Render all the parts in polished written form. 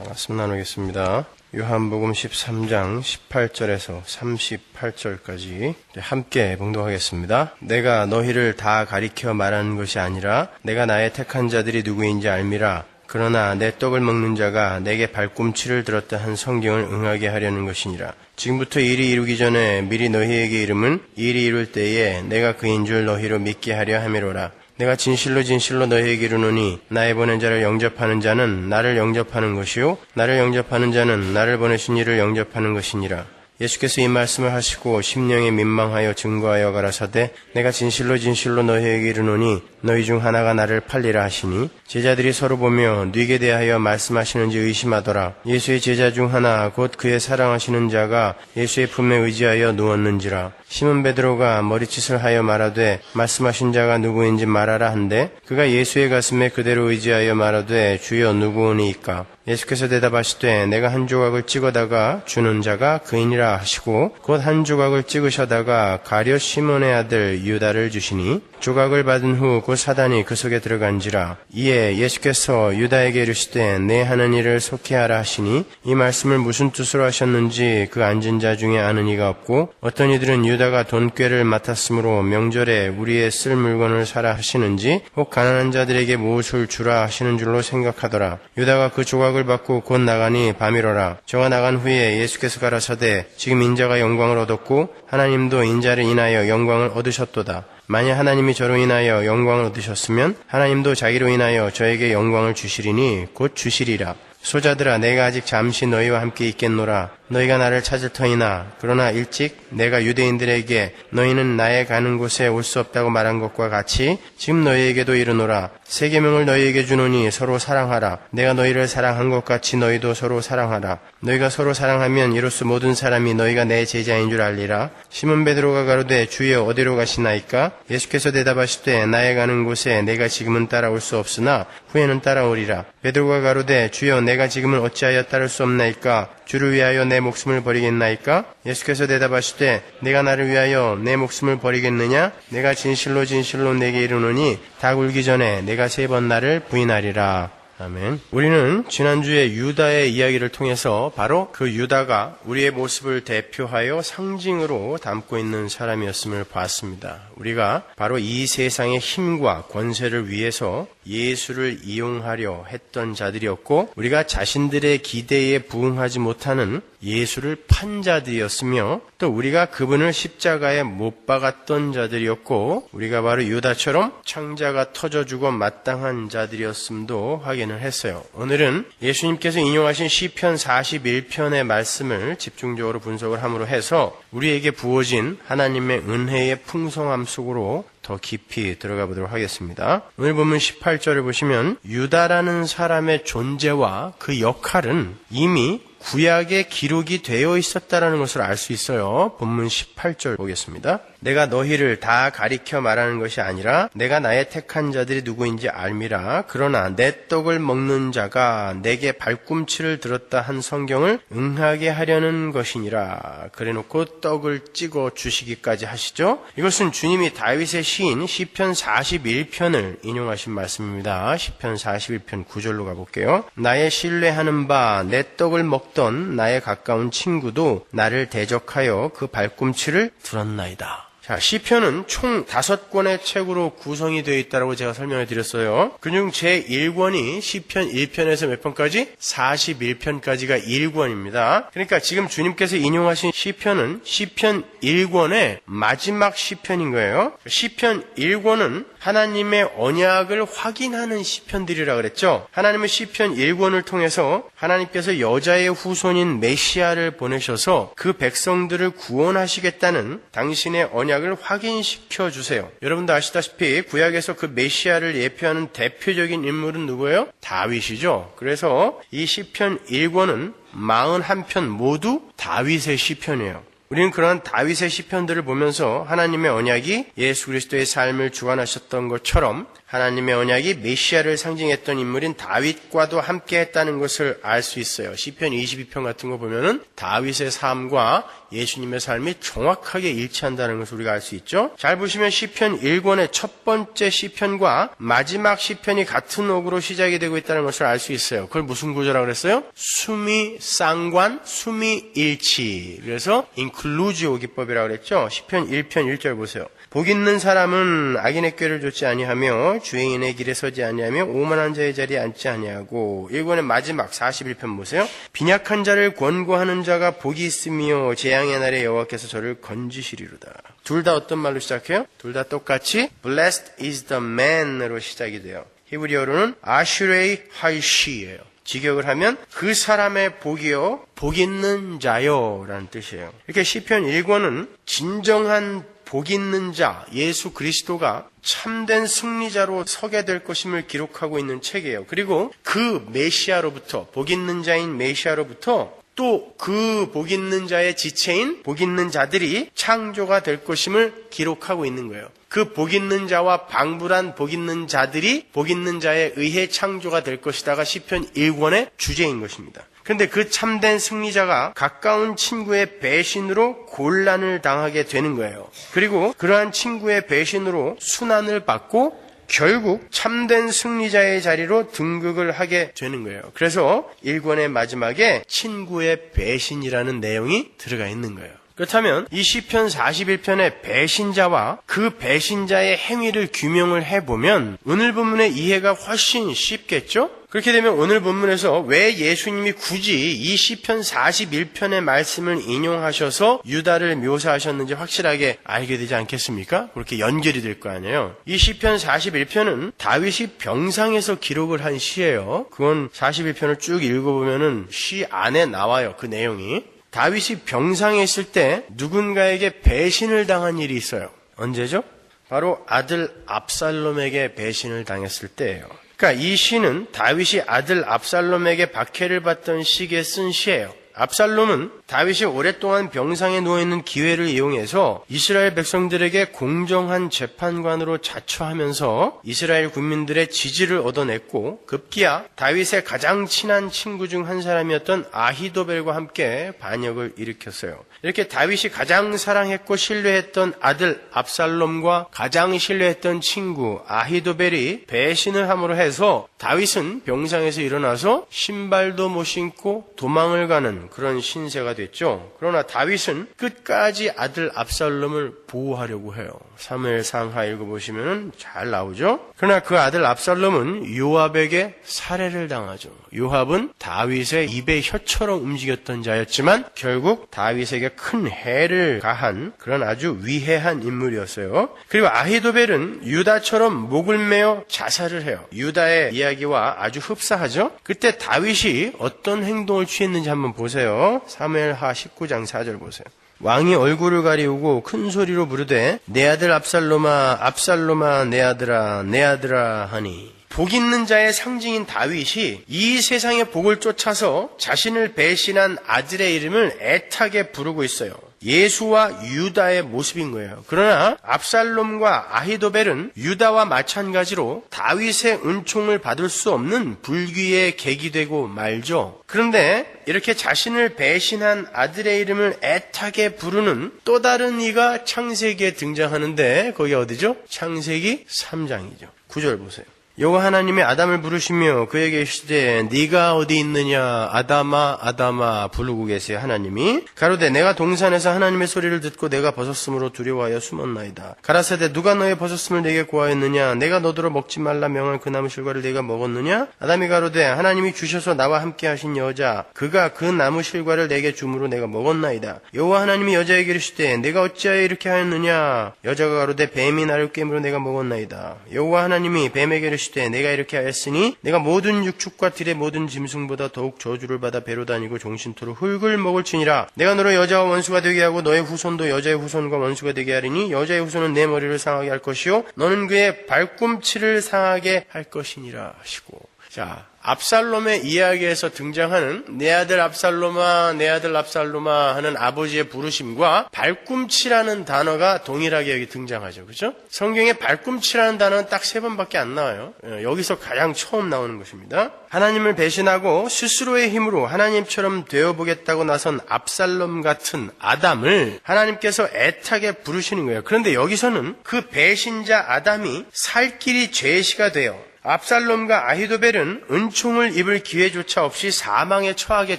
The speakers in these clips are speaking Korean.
말씀 나누겠습니다. 요한복음 13장 18절에서 38절까지 함께 봉독하겠습니다. 내가 너희를 다 가리켜 말하는 것이 아니라 내가 나의 택한 자들이 누구인지 알미라. 그러나 내 떡을 먹는 자가 내게 발꿈치를 들었다 한 성경을 응하게 하려는 것이니라. 지금부터 일이 이루기 전에 미리 너희에게 이름은 일이 이룰 때에 내가 그인 줄 너희로 믿게 하려 함이로라. 내가 진실로 진실로 너희에게 이르노니 나의 보낸 자를 영접하는 자는 나를 영접하는 것이요 나를 영접하는 자는 나를 보내신 이를 영접하는 것이니라. 예수께서 이 말씀을 하시고 심령에 민망하여 증거하여 가라사대 내가 진실로 진실로 너희에게 이르노니 너희 중 하나가 나를 팔리라 하시니 제자들이 서로 보며 뉘게 대하여 말씀하시는지 의심하더라. 예수의 제자 중 하나 곧 그의 사랑하시는 자가 예수의 품에 의지하여 누웠는지라. 시몬 베드로가 머리짓을 하여 말하되 말씀하신 자가 누구인지 말하라 한데 그가 예수의 가슴에 그대로 의지하여 말하되 주여 누구오니이까. 예수께서 대답하시되 내가 한 조각을 찍어다가 주는 자가 그이니라 하시고 곧 한 조각을 찍으셔다가 가룟 시몬의 아들 유다를 주시니 조각을 받은 후 곧 사단이 그 속에 들어간지라. 이에 예수께서 유다에게 이르시되 내 하는 일을 속히 하라 하시니 이 말씀을 무슨 뜻으로 하셨는지 그 앉은 자 중에 아는 이가 없고 어떤 이들은 유다가 돈꾀를 맡았으므로 명절에 우리의 쓸 물건을 사라 하시는지 혹 가난한 자들에게 무엇을 주라 하시는 줄로 생각하더라. 유다가 그 조각을 받고 곧 나가니 밤이로라. 저가 나간 후에 예수께서 가라사대 지금 인자가 영광을 얻었고 하나님도 인자를 인하여 영광을 얻으셨도다. 만약 하나님이 저로 인하여 영광을 얻으셨으면 하나님도 자기로 인하여 저에게 영광을 주시리니 곧 주시리라. 소자들아 내가 아직 잠시 너희와 함께 있겠노라. 너희가 나를 찾을 터이나 그러나 일찍 내가 유대인들에게 너희는 나의 가는 곳에 올 수 없다고 말한 것과 같이 지금 너희에게도 이르노라. 세 계명을 너희에게 주노니 서로 사랑하라. 내가 너희를 사랑한 것 같이 너희도 서로 사랑하라. 너희가 서로 사랑하면 이로써 모든 사람이 너희가 내 제자인 줄 알리라. 시몬 베드로가 가로되 주여 어디로 가시나이까? 예수께서 대답하시되 나의 가는 곳에 내가 지금은 따라올 수 없으나 후에는 따라오리라. 베드로가 가로되 주여 내가 지금은 어찌하여 따를 수 없나이까? 주를 위하여 내 목숨을 버리겠나이까? 예수께서 대답하시되 내가 나를 위하여 내 목숨을 버리겠느냐? 내가 진실로 진실로 내게 이르노니 닭 울기 전에 내가 3번 나를 부인하리라. 아멘. 우리는 지난주에 유다의 이야기를 통해서 바로 그 유다가 우리의 모습을 대표하여 상징으로 담고 있는 사람이었음을 봤습니다. 우리가 바로 이 세상의 힘과 권세를 위해서 예수를 이용하려 했던 자들이었고 우리가 자신들의 기대에 부응하지 못하는 예수를 판 자들이었으며 또 우리가 그분을 십자가에 못 박았던 자들이었고 우리가 바로 유다처럼 창자가 터져주고 마땅한 자들이었음도 확인을 했어요. 오늘은 예수님께서 인용하신 시편 41편의 말씀을 집중적으로 분석을 함으로 해서 우리에게 부어진 하나님의 은혜의 풍성함 속으로 더 깊이 들어가 보도록 하겠습니다. 오늘 본문 18절을 보시면 유다라는 사람의 존재와 그 역할은 이미 구약에 기록이 되어 있었다는 것을 알 수 있어요. 본문 18절 보겠습니다. 내가 너희를 다 가리켜 말하는 것이 아니라 내가 나의 택한 자들이 누구인지 알미라. 그러나 내 떡을 먹는 자가 내게 발꿈치를 들었다 한 성경을 응하게 하려는 것이니라. 그래놓고 떡을 찍어 주시기까지 하시죠. 이것은 주님이 다윗의 시인 시편 41편을 인용하신 말씀입니다. 시편 41편 9절로 가볼게요. 나의 신뢰하는 바 내 떡을 먹던 나의 가까운 친구도 나를 대적하여 그 발꿈치를 들었나이다. 자, 시편은 총 5권의 책으로 구성이 되어 있다고 제가 설명해 드렸어요. 그중 제1권이 시편 1편에서 몇 편까지? 41편까지가 1권입니다. 그러니까 지금 주님께서 인용하신 시편은 시편 1권의 마지막 시편인 거예요. 시편 1권은 하나님의 언약을 확인하는 시편들이라 그랬죠. 하나님은 시편 1권을 통해서 하나님께서 여자의 후손인 메시아를 보내셔서 그 백성들을 구원하시겠다는 당신의 언약을 확인시켜 주세요. 여러분도 아시다시피 구약에서 그 메시아를 예표하는 대표적인 인물은 누구예요? 다윗이죠. 그래서 이 시편 1권은 41편 모두 다윗의 시편이에요. 우리는 그러한 다윗의 시편들을 보면서 하나님의 언약이 예수 그리스도의 삶을 주관하셨던 것처럼 하나님의 언약이 메시아를 상징했던 인물인 다윗과도 함께 했다는 것을 알 수 있어요. 시편 22편 같은 거 보면은 다윗의 삶과 예수님의 삶이 정확하게 일치한다는 것을 우리가 알 수 있죠. 잘 보시면 시편 1권의 첫 번째 시편과 마지막 시편이 같은 어구로 시작이 되고 있다는 것을 알 수 있어요. 그걸 무슨 구조라고 그랬어요? 수미 쌍관, 수미 일치. 그래서 인클루지오 기법이라고 그랬죠. 시편 1편 1절 보세요. 복 있는 사람은 악인의 꾀를 좇지 아니하며 주행인의 길에 서지 아니하며 오만한 자의 자리에 앉지 아니하고 1권의 마지막 41편 보세요. 빈약한 자를 권고하는 자가 복이 있으며 재앙의 날에 여호와께서 저를 건지시리로다. 둘 다 어떤 말로 시작해요? 둘 다 똑같이 Blessed is the man으로 시작이 돼요. 히브리어로는 아슈레이 하이시예요. 직역을 하면 그 사람의 복이요 복 있는 자요 라는 뜻이에요. 이렇게 시편 1권은 진정한 복 있는 자 예수 그리스도가 참된 승리자로 서게 될 것임을 기록하고 있는 책이에요. 그리고 그 메시아로부터 복 있는 자인 메시아로부터 또 그 복 있는 자의 지체인 복 있는 자들이 창조가 될 것임을 기록하고 있는 거예요. 그 복 있는 자와 방불한 복 있는 자들이 복 있는 자에 의해 창조가 될 것이다가 시편 1권의 주제인 것입니다. 그런데 그 참된 승리자가 가까운 친구의 배신으로 곤란을 당하게 되는 거예요. 그리고 그러한 친구의 배신으로 순환을 받고 결국 참된 승리자의 자리로 등극을 하게 되는 거예요. 그래서 1권의 마지막에 친구의 배신이라는 내용이 들어가 있는 거예요. 그렇다면 이 시편 41편의 배신자와 그 배신자의 행위를 규명을 해보면 오늘 본문의 이해가 훨씬 쉽겠죠? 그렇게 되면 오늘 본문에서 왜 예수님이 굳이 이 시편 41편의 말씀을 인용하셔서 유다를 묘사하셨는지 확실하게 알게 되지 않겠습니까? 그렇게 연결이 될 거 아니에요. 이 시편 41편은 다윗이 병상에서 기록을 한 시예요. 그건 41편을 쭉 읽어보면은 시 안에 나와요. 그 내용이. 다윗이 병상에 있을 때 누군가에게 배신을 당한 일이 있어요. 언제죠? 바로 아들 압살롬에게 배신을 당했을 때예요. 그러니까 이 시는 다윗이 아들 압살롬에게 박해를 받던 시기에 쓴 시예요. 압살롬은 다윗이 오랫동안 병상에 누워있는 기회를 이용해서 이스라엘 백성들에게 공정한 재판관으로 자처하면서 이스라엘 국민들의 지지를 얻어냈고 급기야 다윗의 가장 친한 친구 중 한 사람이었던 아히도벨과 함께 반역을 일으켰어요. 이렇게 다윗이 가장 사랑했고 신뢰했던 아들 압살롬과 가장 신뢰했던 친구 아히도벨이 배신을 함으로 해서 다윗은 병상에서 일어나서 신발도 못 신고 도망을 가는 그런 신세가 됐죠. 그러나 다윗은 끝까지 아들 압살롬을 보호하려고 해요. 사무엘상하 읽어보시면 잘 나오죠. 그러나 그 아들 압살롬은 요압에게 살해를 당하죠. 요압은 다윗의 입의 혀처럼 움직였던 자였지만 결국 다윗에게 큰 해를 가한 그런 아주 위해한 인물이었어요. 그리고 아히도벨은 유다처럼 목을 메어 자살을 해요. 유다의 이야기와 아주 흡사하죠. 그때 다윗이 어떤 행동을 취했는지 한번 보세요. 사무엘하 19장 4절 보세요. 왕이 얼굴을 가리우고 큰 소리로 부르되 내 아들 압살롬아 압살롬아 내 아들아 하니 복 있는 자의 상징인 다윗이 이 세상의 복을 쫓아서 자신을 배신한 아들의 이름을 애타게 부르고 있어요. 예수와 유다의 모습인 거예요. 그러나 압살롬과 아히도벨은 유다와 마찬가지로 다윗의 은총을 받을 수 없는 불귀의 객이 되고 말죠. 그런데 이렇게 자신을 배신한 아들의 이름을 애타게 부르는 또 다른 이가 창세기에 등장하는데 거기 어디죠? 창세기 3장이죠. 9절 보세요. 여호와 하나님이 아담을 부르시며 그에게 이르시되 네가 어디 있느냐 아담아 아담아 부르고 계세요. 하나님이 가로되 내가 동산에서 하나님의 소리를 듣고 내가 벗었으므로 두려워하여 숨었나이다. 가라사대 누가 너의 벗었음을 내게 고하였느냐 내가 너더러 먹지 말라 명한 그 나무 실과를 내가 먹었느냐. 아담이 가로되 하나님이 주셔서 나와 함께 하신 여자 그가 그 나무 실과를 내게 주므로 내가 먹었나이다. 여호와 하나님이 여자에게 이르시되 내가 어찌하여 이렇게 하였느냐. 여자가 가로되 뱀이 나를 꿰므로 내가 먹었나이다. 여호와 하나님이 뱀에게 이르시되 내가 이렇게 하였으니 내가 모든 육축과 들의 모든 짐승보다 더욱 저주를 받아 배로 다니고 종신토로 흙을 먹을지니라. 내가 너로 여자와 원수가 되게 하고 너의 후손도 여자의 후손과 원수가 되게 하리니 여자의 후손은 내 머리를 상하게 할 것이요 너는 그의 발꿈치를 상하게 할 것이니라 하시고. 자, 압살롬의 이야기에서 등장하는 내 아들 압살롬아, 내 아들 압살롬아 하는 아버지의 부르심과 발꿈치라는 단어가 동일하게 여기 등장하죠. 그죠? 성경에 발꿈치라는 단어는 딱 3번밖에 안 나와요. 여기서 가장 처음 나오는 것입니다. 하나님을 배신하고 스스로의 힘으로 하나님처럼 되어보겠다고 나선 압살롬 같은 아담을 하나님께서 애타게 부르시는 거예요. 그런데 여기서는 그 배신자 아담이 살 길이 죄시가 돼요. 압살롬과 아히도벨은 은총을 입을 기회조차 없이 사망에 처하게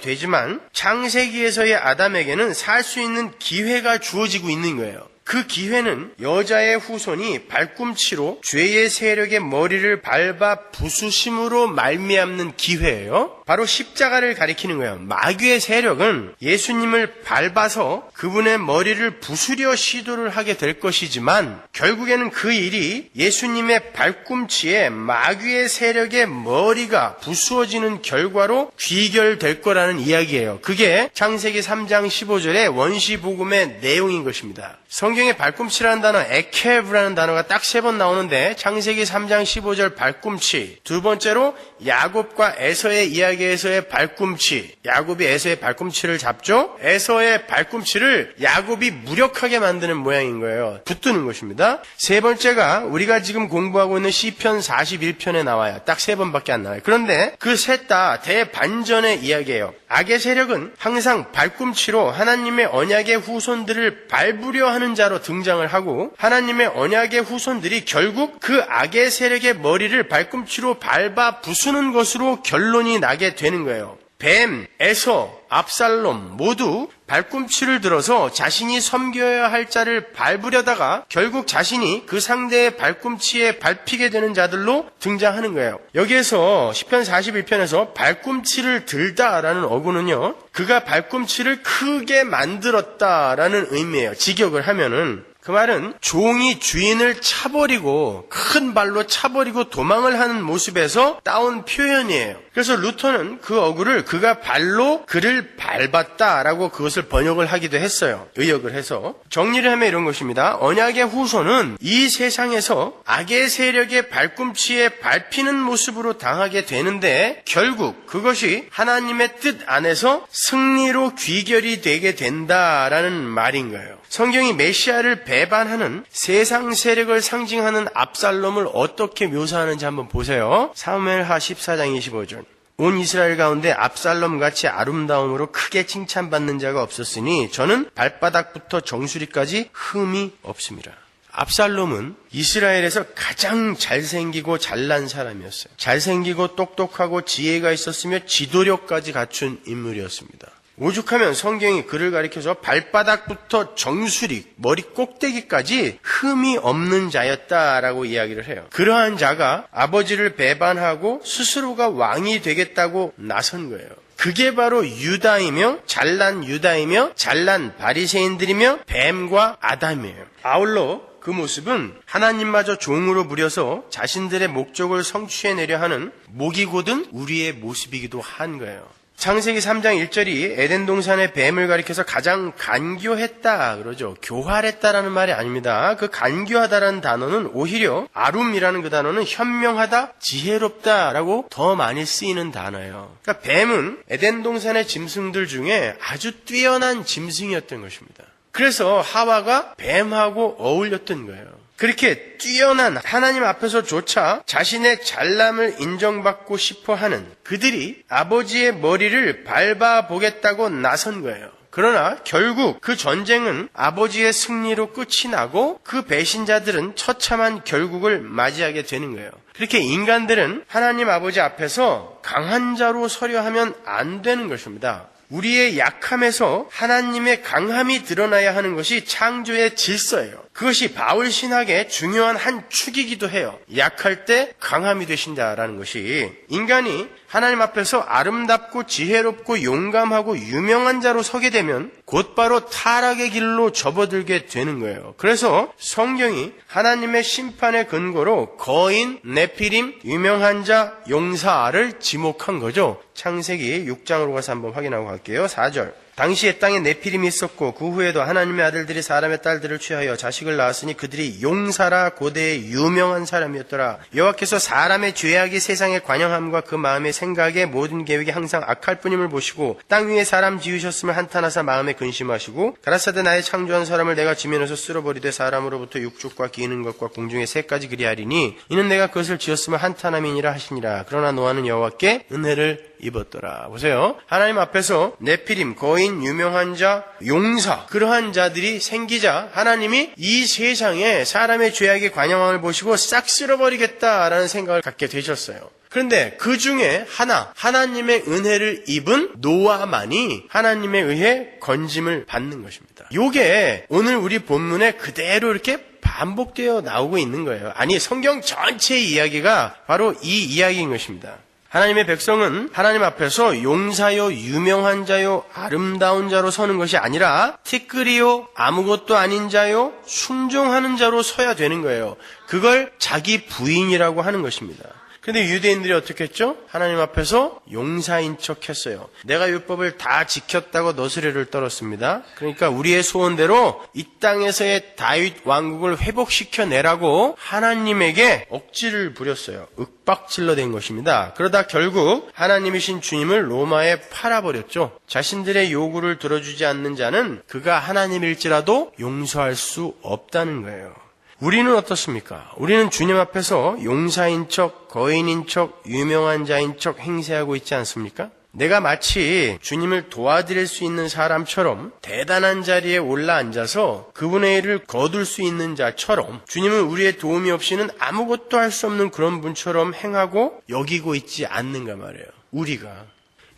되지만 창세기에서의 아담에게는 살 수 있는 기회가 주어지고 있는 거예요. 그 기회는 여자의 후손이 발꿈치로 죄의 세력의 머리를 밟아 부수심으로 말미암는 기회예요. 바로 십자가를 가리키는 거예요. 마귀의 세력은 예수님을 밟아서 그분의 머리를 부수려 시도를 하게 될 것이지만 결국에는 그 일이 예수님의 발꿈치에 마귀의 세력의 머리가 부수어지는 결과로 귀결될 거라는 이야기예요. 그게 창세기 3장 15절의 원시복음의 내용인 것입니다. 성경에 발꿈치라는 단어, 에케브라는 단어가 딱 3번 나오는데 창세기 3장 15절 발꿈치, 두 번째로 야곱과 에서의 이야기에서의 발꿈치, 야곱이 에서의 발꿈치를 잡죠. 에서의 발꿈치를 야곱이 무력하게 만드는 모양인 거예요. 붙드는 것입니다. 세 번째가 우리가 지금 공부하고 있는 시편 41편에 나와요. 딱 3번밖에 안 나와요. 그런데 그 셋 다 대반전의 이야기예요. 악의 세력은 항상 발꿈치로 하나님의 언약의 후손들을 밟으려 하는 자로 등장을 하고 하나님의 언약의 후손들이 결국 그 악의 세력의 머리를 발꿈치로 밟아 부수는 것으로 결론이 나게 되는 거예요. 뱀, 에서, 압살롬 모두 발꿈치를 들어서 자신이 섬겨야 할 자를 밟으려다가 결국 자신이 그 상대의 발꿈치에 밟히게 되는 자들로 등장하는 거예요. 여기에서 시편 41편에서 발꿈치를 들다라는 어구는요, 그가 발꿈치를 크게 만들었다라는 의미예요. 직역을 하면은. 그 말은 종이 주인을 차버리고 큰 발로 차버리고 도망을 하는 모습에서 따온 표현이에요. 그래서 루터는 그 어구를 그가 발로 그를 밟았다라고 그것을 번역을 하기도 했어요. 의역을 해서. 정리를 하면 이런 것입니다. 언약의 후손은 이 세상에서 악의 세력의 발꿈치에 밟히는 모습으로 당하게 되는데 결국 그것이 하나님의 뜻 안에서 승리로 귀결이 되게 된다라는 말인 거예요. 성경이 메시아를 배반하는 세상 세력을 상징하는 압살롬을 어떻게 묘사하는지 한번 보세요. 사무엘하 14장 25절. 온 이스라엘 가운데 압살롬같이 아름다움으로 크게 칭찬받는 자가 없었으니 저는 발바닥부터 정수리까지 흠이 없습니다. 압살롬은 이스라엘에서 가장 잘생기고 잘난 사람이었어요. 잘생기고 똑똑하고 지혜가 있었으며 지도력까지 갖춘 인물이었습니다. 오죽하면 성경이 그를 가리켜서 발바닥부터 정수리, 머리 꼭대기까지 흠이 없는 자였다라고 이야기를 해요. 그러한 자가 아버지를 배반하고 스스로가 왕이 되겠다고 나선 거예요. 그게 바로 유다이며 잘난 바리새인들이며 뱀과 아담이에요. 아울러 그 모습은 하나님마저 종으로 부려서 자신들의 목적을 성취해내려 하는 목이 곧은 우리의 모습이기도 한 거예요. 창세기 3장 1절이 에덴 동산의 뱀을 가리켜서 가장 간교했다 그러죠. 교활했다라는 말이 아닙니다. 그 간교하다라는 단어는 오히려 아룸이라는 그 단어는 현명하다, 지혜롭다라고 더 많이 쓰이는 단어예요. 그러니까 뱀은 에덴 동산의 짐승들 중에 아주 뛰어난 짐승이었던 것입니다. 그래서 하와가 뱀하고 어울렸던 거예요. 그렇게 뛰어난 하나님 앞에서조차 자신의 잘남을 인정받고 싶어하는 그들이 아버지의 머리를 밟아보겠다고 나선 거예요. 그러나 결국 그 전쟁은 아버지의 승리로 끝이 나고 그 배신자들은 처참한 결국을 맞이하게 되는 거예요. 그렇게 인간들은 하나님 아버지 앞에서 강한 자로 서려 하면 안 되는 것입니다. 우리의 약함에서 하나님의 강함이 드러나야 하는 것이 창조의 질서예요. 그것이 바울 신학의 중요한 한 축이기도 해요. 약할 때 강함이 되신다라는 것이 인간이 하나님 앞에서 아름답고 지혜롭고 용감하고 유명한 자로 서게 되면 곧바로 타락의 길로 접어들게 되는 거예요. 그래서 성경이 하나님의 심판의 근거로 거인, 네피림, 유명한 자, 용사를 지목한 거죠. 창세기 6장으로 가서 한번 확인하고 갈게요. 4절. 당시에 땅에 네피림이 있었고 그 후에도 하나님의 아들들이 사람의 딸들을 취하여 자식을 낳았으니 그들이 용사라 고대의 유명한 사람이었더라. 여호와께서 사람의 죄악이 세상의 관영함과 그 마음의 생각의 모든 계획이 항상 악할 뿐임을 보시고 땅 위에 사람 지으셨음을 한탄하사 마음에 근심하시고 가라사대 나의 창조한 사람을 내가 지면에서 쓸어버리되 사람으로부터 육축과 기는 것과 공중의 새까지 그리하리니 이는 내가 그것을 지었음을 한탄함이니라 하시니라. 그러나 노아는 여호와께 은혜를 입었더라. 보세요. 하나님 앞에서 네피림, 거인, 유명한 자, 용사 그러한 자들이 생기자 하나님이 이 세상에 사람의 죄악의 관영함을 보시고 싹 쓸어버리겠다라는 생각을 갖게 되셨어요. 그런데 그 중에 하나님의 은혜를 입은 노아만이 하나님에 의해 건짐을 받는 것입니다. 이게 오늘 우리 본문에 그대로 이렇게 반복되어 나오고 있는 거예요. 아니, 성경 전체의 이야기가 바로 이 이야기인 것입니다. 하나님의 백성은 하나님 앞에서 용사요, 유명한 자요, 아름다운 자로 서는 것이 아니라 티끌이요, 아무것도 아닌 자요, 순종하는 자로 서야 되는 거예요. 그걸 자기 부인이라고 하는 것입니다. 근데 유대인들이 어떻게 했죠? 하나님 앞에서 용사인 척 했어요. 내가 율법을 다 지켰다고 너스레를 떨었습니다. 그러니까 우리의 소원대로 이 땅에서의 다윗 왕국을 회복시켜내라고 하나님에게 억지를 부렸어요. 윽박질러 댄 것입니다. 그러다 결국 하나님이신 주님을 로마에 팔아버렸죠. 자신들의 요구를 들어주지 않는 자는 그가 하나님일지라도 용서할 수 없다는 거예요. 우리는 어떻습니까? 우리는 주님 앞에서 용사인 척, 거인인 척, 유명한 자인 척 행세하고 있지 않습니까? 내가 마치 주님을 도와드릴 수 있는 사람처럼 대단한 자리에 올라앉아서 그분의 일을 거둘 수 있는 자처럼 주님은 우리의 도움이 없이는 아무것도 할 수 없는 그런 분처럼 행하고 여기고 있지 않는가 말이에요. 우리가.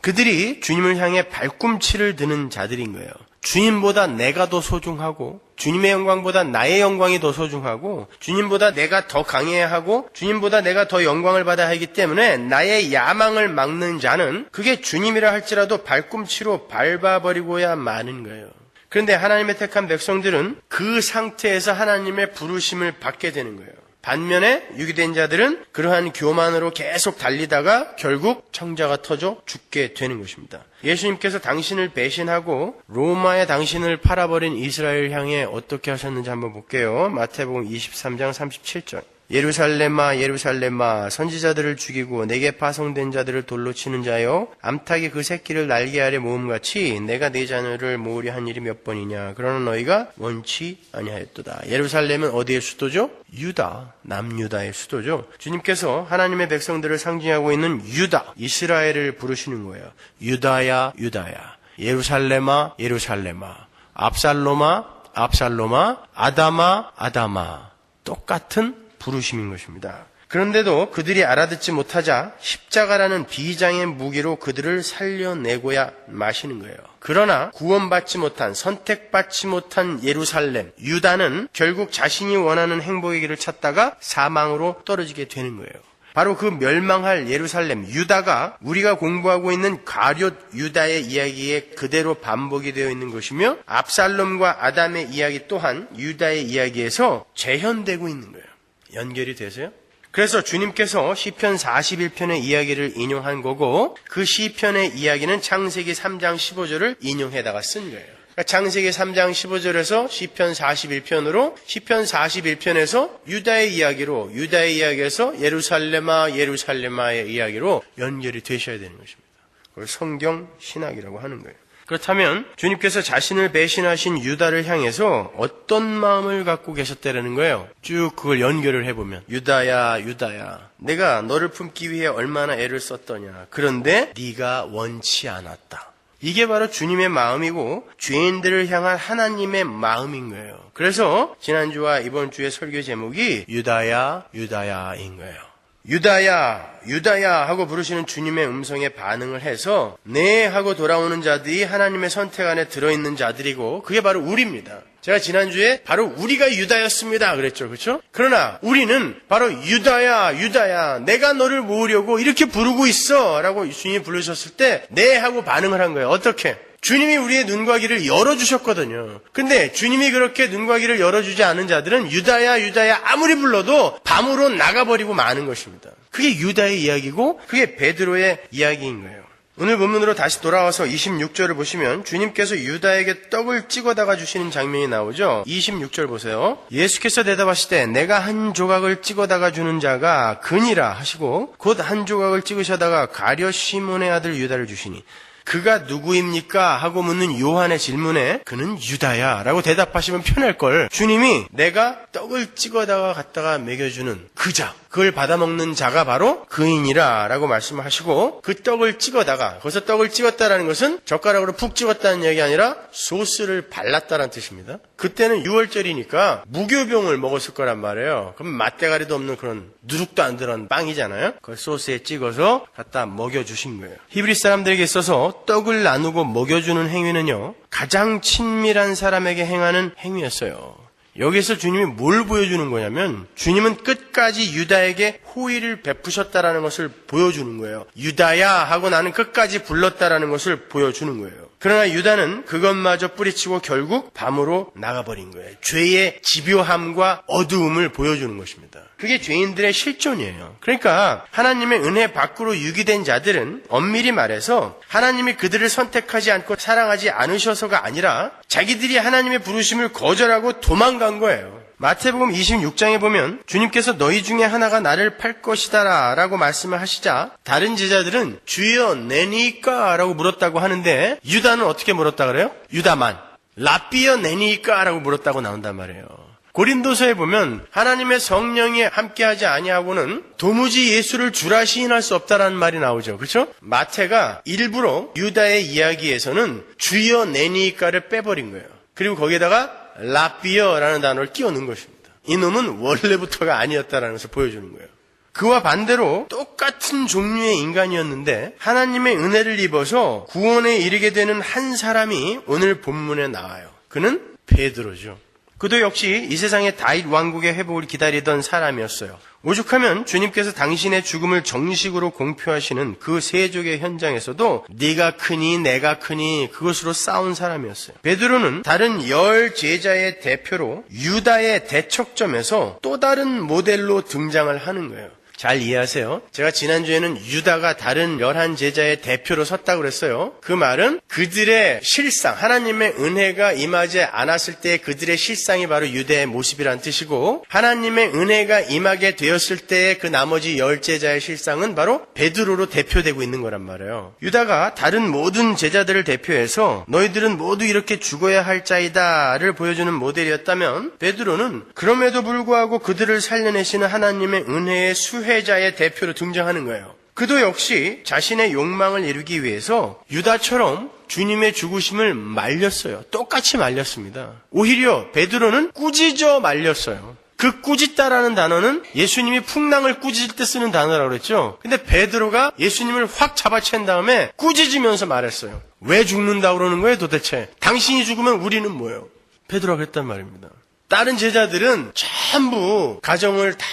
그들이 주님을 향해 발꿈치를 드는 자들인 거예요. 주님보다 내가 더 소중하고 주님의 영광보다 나의 영광이 더 소중하고 주님보다 내가 더 강해야 하고 주님보다 내가 더 영광을 받아야 하기 때문에 나의 야망을 막는 자는 그게 주님이라 할지라도 발꿈치로 밟아버리고야 마는 거예요. 그런데 하나님의 택한 백성들은 그 상태에서 하나님의 부르심을 받게 되는 거예요. 반면에 유기된 자들은 그러한 교만으로 계속 달리다가 결국 청자가 터져 죽게 되는 것입니다. 예수님께서 당신을 배신하고 로마에 당신을 팔아버린 이스라엘 향해 어떻게 하셨는지 한번 볼게요. 마태복음 23장 37절. 예루살렘아 예루살렘아 선지자들을 죽이고 내게 파송된 자들을 돌로 치는 자여 암탉이 그 새끼를 날개 아래 모음같이 내가 네 자녀를 모으려 한 일이 몇 번이냐. 그러나 너희가 원치 아니하였도다. 예루살렘은 어디의 수도죠? 유다, 남유다의 수도죠. 주님께서 하나님의 백성들을 상징하고 있는 유다, 이스라엘을 부르시는 거예요. 유다야 유다야, 예루살렘아 예루살렘아, 압살롬아 압살롬아, 아담아 아담아. 똑같은 부르심인 것입니다. 그런데도 그들이 알아듣지 못하자 십자가라는 비장의 무기로 그들을 살려내고야 마시는 거예요. 그러나 구원받지 못한, 선택받지 못한 예루살렘, 유다는 결국 자신이 원하는 행복의 길을 찾다가 사망으로 떨어지게 되는 거예요. 바로 그 멸망할 예루살렘, 유다가 우리가 공부하고 있는 가룟 유다의 이야기에 그대로 반복이 되어 있는 것이며 압살롬과 아담의 이야기 또한 유다의 이야기에서 재현되고 있는 거예요. 연결이 되세요? 그래서 주님께서 시편 41편의 이야기를 인용한 거고 그 시편의 이야기는 창세기 3장 15절을 인용해다가 쓴 거예요. 그러니까 창세기 3장 15절에서 시편 41편으로 시편 41편에서 유다의 이야기로 유다의 이야기에서 예루살렘아 예루살렘아의 이야기로 연결이 되셔야 되는 것입니다. 그걸 성경 신학이라고 하는 거예요. 그렇다면 주님께서 자신을 배신하신 유다를 향해서 어떤 마음을 갖고 계셨다라는 거예요. 쭉 그걸 연결을 해보면 유다야 유다야 내가 너를 품기 위해 얼마나 애를 썼더냐. 그런데 네가 원치 않았다. 이게 바로 주님의 마음이고 죄인들을 향한 하나님의 마음인 거예요. 그래서 지난주와 이번 주의 설교 제목이 유다야 유다야인 거예요. 유다야, 유다야 하고 부르시는 주님의 음성에 반응을 해서 네 하고 돌아오는 자들이 하나님의 선택 안에 들어있는 자들이고 그게 바로 우리입니다. 제가 지난주에 바로 우리가 유다였습니다 그랬죠. 그렇죠? 그러나 우리는 바로 유다야, 유다야, 내가 너를 모으려고 이렇게 부르고 있어 라고 주님이 부르셨을 때 네 하고 반응을 한 거예요. 어떻게? 주님이 우리의 눈과 귀를 열어주셨거든요. 근데 주님이 그렇게 눈과 귀를 열어주지 않은 자들은 유다야, 유다야 아무리 불러도 밤으로 나가버리고 마는 것입니다. 그게 유다의 이야기고 그게 베드로의 이야기인 거예요. 오늘 본문으로 다시 돌아와서 26절을 보시면 주님께서 유다에게 떡을 찍어다가 주시는 장면이 나오죠. 26절 보세요. 예수께서 대답하실 때 내가 한 조각을 찍어다가 주는 자가 그니라 하시고 곧 한 조각을 찍으셔다가 가룟 시몬의 아들 유다를 주시니 그가 누구입니까? 하고 묻는 요한의 질문에 그는 유다야 라고 대답하시면 편할 걸. 주님이 내가 떡을 찍어다가 갖다가 먹여주는 그 자, 그걸 받아먹는 자가 바로 그인이라 라고 말씀을 하시고 그 떡을 찍어다가, 거기서 떡을 찍었다라는 것은 젓가락으로 푹 찍었다는 얘기 아니라 소스를 발랐다는 뜻입니다. 그때는 6월절이니까 무교병을 먹었을 거란 말이에요. 그럼 맛대가리도 없는 그런 누룩도 안 들어간 빵이잖아요. 그걸 소스에 찍어서 갖다 먹여주신 거예요. 히브리 사람들에게 있어서 떡을 나누고 먹여주는 행위는요, 가장 친밀한 사람에게 행하는 행위였어요. 여기서 주님이 뭘 보여주는 거냐면 주님은 끝까지 유다에게 호의를 베푸셨다라는 것을 보여주는 거예요. 유다야 하고 나는 끝까지 불렀다라는 것을 보여주는 거예요. 그러나 유다는 그것마저 뿌리치고 결국 밤으로 나가버린 거예요. 죄의 집요함과 어두움을 보여주는 것입니다. 그게 죄인들의 실존이에요. 그러니까 하나님의 은혜 밖으로 유기된 자들은 엄밀히 말해서 하나님이 그들을 선택하지 않고 사랑하지 않으셔서가 아니라 자기들이 하나님의 부르심을 거절하고 도망간 거예요. 마태복음 26장에 보면 주님께서 너희 중에 하나가 나를 팔 것이다 라고 말씀을 하시자 다른 제자들은 주여 내니까 라고 물었다고 하는데 유다는 어떻게 물었다 그래요? 유다만 라삐여 내니까 라고 물었다고 나온단 말이에요. 고린도서에 보면 하나님의 성령이 함께하지 아니하고는 도무지 예수를 주라 시인할 수 없다라는 말이 나오죠. 그렇죠? 마태가 일부러 유다의 이야기에서는 주여 내니까를 빼버린 거예요. 그리고 거기에다가 라삐어라는 단어를 끼워 넣은 것입니다. 이놈은 원래부터가 아니었다라는 것을 보여주는 거예요. 그와 반대로 똑같은 종류의 인간이었는데 하나님의 은혜를 입어서 구원에 이르게 되는 한 사람이 오늘 본문에 나와요. 그는 베드로죠. 그도 역시 이 세상의 다윗 왕국의 회복을 기다리던 사람이었어요. 오죽하면 주님께서 당신의 죽음을 정식으로 공표하시는 그 세족의 현장에서도 네가 크니 내가 크니 그것으로 싸운 사람이었어요. 베드로는 다른 10 제자의 대표로 유다의 대척점에서 또 다른 모델로 등장을 하는 거예요. 잘 이해하세요. 제가 지난주에는 유다가 다른 11 제자의 대표로 섰다고 그랬어요. 그 말은 그들의 실상, 하나님의 은혜가 임하지 않았을 때 그들의 실상이 바로 유다의 모습이란 뜻이고 하나님의 은혜가 임하게 되었을 때 그 나머지 10 제자의 실상은 바로 베드로로 대표되고 있는 거란 말이에요. 유다가 다른 모든 제자들을 대표해서 너희들은 모두 이렇게 죽어야 할 자이다를 보여주는 모델이었다면 베드로는 그럼에도 불구하고 그들을 살려내시는 하나님의 은혜의 수혜자의 대표로 등장하는 거예요. 그도 역시 자신의 욕망을 이루기 위해서 유다처럼 주님의 죽으심을 말렸어요. 똑같이 말렸습니다. 오히려 베드로는 꾸짖어 말렸어요. 그 꾸짖다라는 단어는 예수님이 풍랑을 꾸짖을 때 쓰는 단어라고 그랬죠. 근데 베드로가 예수님을 확 잡아챈 다음에 꾸짖으면서 말했어요. 왜 죽는다고 그러는 거예요 도대체? 당신이 죽으면 우리는 뭐예요? 베드로가 그랬단 말입니다. 다른 제자들은 전부 가정을 다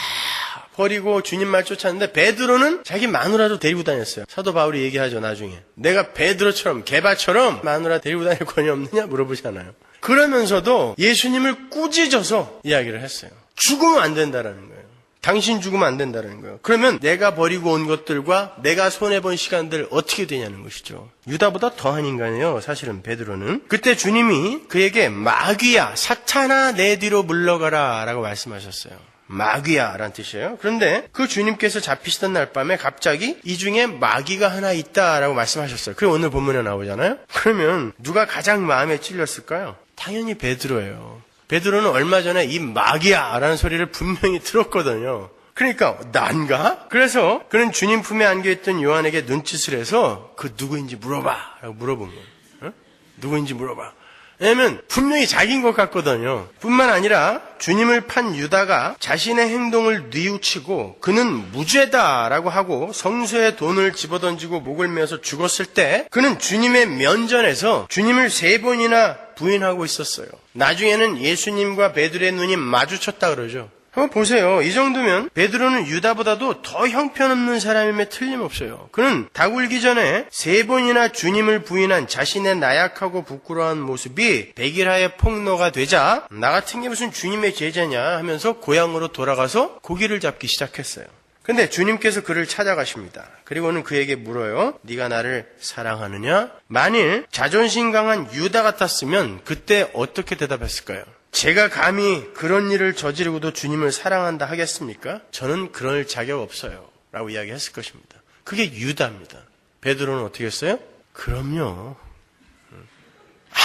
버리고 주님 말 쫓았는데 베드로는 자기 마누라도 데리고 다녔어요. 사도 바울이 얘기하죠 나중에. 내가 베드로처럼 게바처럼 마누라 데리고 다닐 권위 없느냐 물어보잖아요. 그러면서도 예수님을 꾸짖어서 이야기를 했어요. 죽으면 안 된다라는 거예요. 당신 죽으면 안 된다라는 거예요. 그러면 내가 버리고 온 것들과 내가 손해본 시간들 어떻게 되냐는 것이죠. 유다보다 더한 인간이에요. 사실은 베드로는. 그때 주님이 그에게 마귀야 사탄아 내 뒤로 물러가라 라고 말씀하셨어요. 마귀야 라는 뜻이에요. 그런데 그 주님께서 잡히시던 날 밤에 갑자기 이 중에 마귀가 하나 있다라고 말씀하셨어요. 그게 오늘 본문에 나오잖아요. 그러면 누가 가장 마음에 찔렸을까요? 당연히 베드로예요. 베드로는 얼마 전에 이 마귀야 라는 소리를 분명히 들었거든요. 그러니까 난가? 그래서 그는 주님 품에 안겨있던 요한에게 눈짓을 해서 그 누구인지 물어봐 라고 물어본 거예요. 누구인지 물어봐. 왜냐면 분명히 자기인 것 같거든요. 뿐만 아니라 주님을 판 유다가 자신의 행동을 뉘우치고 그는 무죄다라고 하고 성소에 돈을 집어던지고 목을 메어서 죽었을 때 그는 주님의 면전에서 주님을 3번이나 부인하고 있었어요. 나중에는 예수님과 베드로의 눈이 마주쳤다 그러죠. 한번 보세요. 이 정도면 베드로는 유다보다도 더 형편없는 사람임에 틀림없어요. 그는 닭 울기 전에 3번이나 주님을 부인한 자신의 나약하고 부끄러운 모습이 백일하의 폭로가 되자 나 같은 게 무슨 주님의 제자냐 하면서 고향으로 돌아가서 고기를 잡기 시작했어요. 근데 주님께서 그를 찾아가십니다. 그리고는 그에게 물어요. 네가 나를 사랑하느냐? 만일 자존심 강한 유다 같았으면 그때 어떻게 대답했을까요? 제가 감히 그런 일을 저지르고도 주님을 사랑한다 하겠습니까? 저는 그럴 자격 없어요. 라고 이야기했을 것입니다. 그게 유다입니다. 베드로는 어떻게 했어요? 그럼요.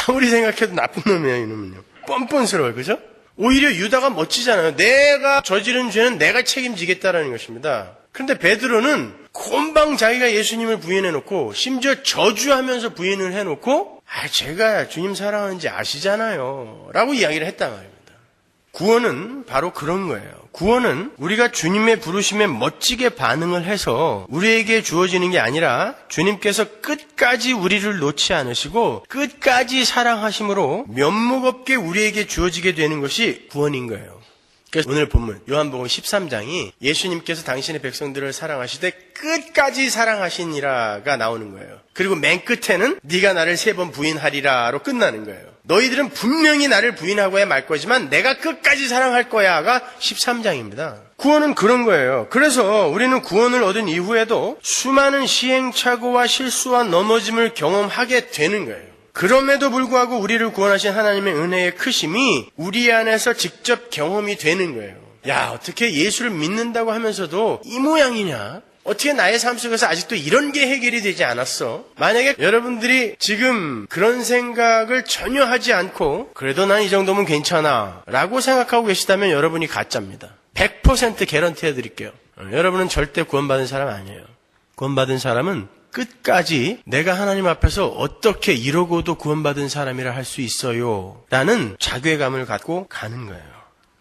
아무리 생각해도 나쁜 놈이에요, 이놈은요. 뻔뻔스러워요, 그죠? 오히려 유다가 멋지잖아요. 내가 저지른 죄는 내가 책임지겠다라는 것입니다. 그런데 베드로는 곰방 자기가 예수님을 부인해놓고 심지어 저주하면서 부인을 해놓고 제가 주님 사랑하는지 아시잖아요 라고 이야기를 했단 말입니다. 구원은 바로 그런 거예요. 구원은 우리가 주님의 부르심에 멋지게 반응을 해서 우리에게 주어지는 게 아니라 주님께서 끝까지 우리를 놓지 않으시고 끝까지 사랑하심으로 면목 없게 우리에게 주어지게 되는 것이 구원인 거예요. 그래서 오늘 본문 요한복음 13장이 예수님께서 당신의 백성들을 사랑하시되 끝까지 사랑하시니라가 나오는 거예요. 그리고 맨 끝에는 네가 나를 3번 부인하리라로 끝나는 거예요. 너희들은 분명히 나를 부인하고야 말 거지만 내가 끝까지 사랑할 거야가 13장입니다. 구원은 그런 거예요. 그래서 우리는 구원을 얻은 이후에도 수많은 시행착오와 실수와 넘어짐을 경험하게 되는 거예요. 그럼에도 불구하고 우리를 구원하신 하나님의 은혜의 크심이 우리 안에서 직접 경험이 되는 거예요. 야, 어떻게 예수를 믿는다고 하면서도 이 모양이냐? 어떻게 나의 삶 속에서 아직도 이런 게 해결이 되지 않았어? 만약에 여러분들이 지금 그런 생각을 전혀 하지 않고 그래도 난 이 정도면 괜찮아 라고 생각하고 계시다면 여러분이 가짜입니다. 100% 개런티 해드릴게요. 여러분은 절대 구원받은 사람 아니에요. 구원받은 사람은 끝까지 내가 하나님 앞에서 어떻게 이러고도 구원받은 사람이라 할 수 있어요 라는 자괴감을 갖고 가는 거예요.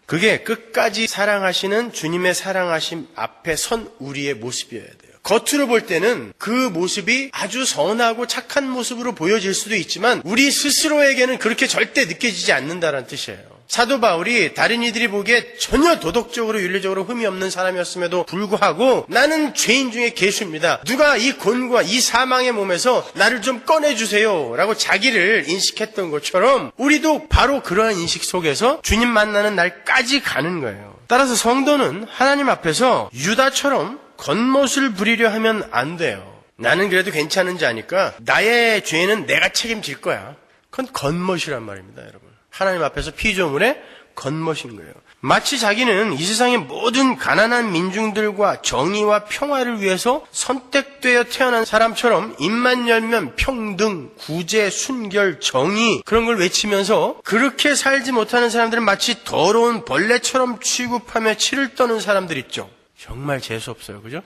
그게 끝까지 사랑하시는 주님의 사랑하심 앞에 선 우리의 모습이어야 돼요. 겉으로 볼 때는 그 모습이 아주 선하고 착한 모습으로 보여질 수도 있지만 우리 스스로에게는 그렇게 절대 느껴지지 않는다는 뜻이에요. 사도 바울이 다른 이들이 보기에 전혀 도덕적으로 윤리적으로 흠이 없는 사람이었음에도 불구하고 나는 죄인 중에 괴수입니다. 누가 이 곤고와 이 사망의 몸에서 나를 좀 꺼내주세요 라고 자기를 인식했던 것처럼 우리도 바로 그러한 인식 속에서 주님 만나는 날까지 가는 거예요. 따라서 성도는 하나님 앞에서 유다처럼 겉멋을 부리려 하면 안 돼요. 나는 그래도 괜찮은지 아니까 나의 죄는 내가 책임질 거야. 그건 겉멋이란 말입니다, 여러분. 하나님 앞에서 피조물의 겉멋인 거예요. 마치 자기는 이 세상의 모든 가난한 민중들과 정의와 평화를 위해서 선택되어 태어난 사람처럼 입만 열면 평등, 구제, 순결, 정의 그런 걸 외치면서 그렇게 살지 못하는 사람들은 마치 더러운 벌레처럼 취급하며 치를 떠는 사람들 있죠. 정말 재수없어요. 그죠?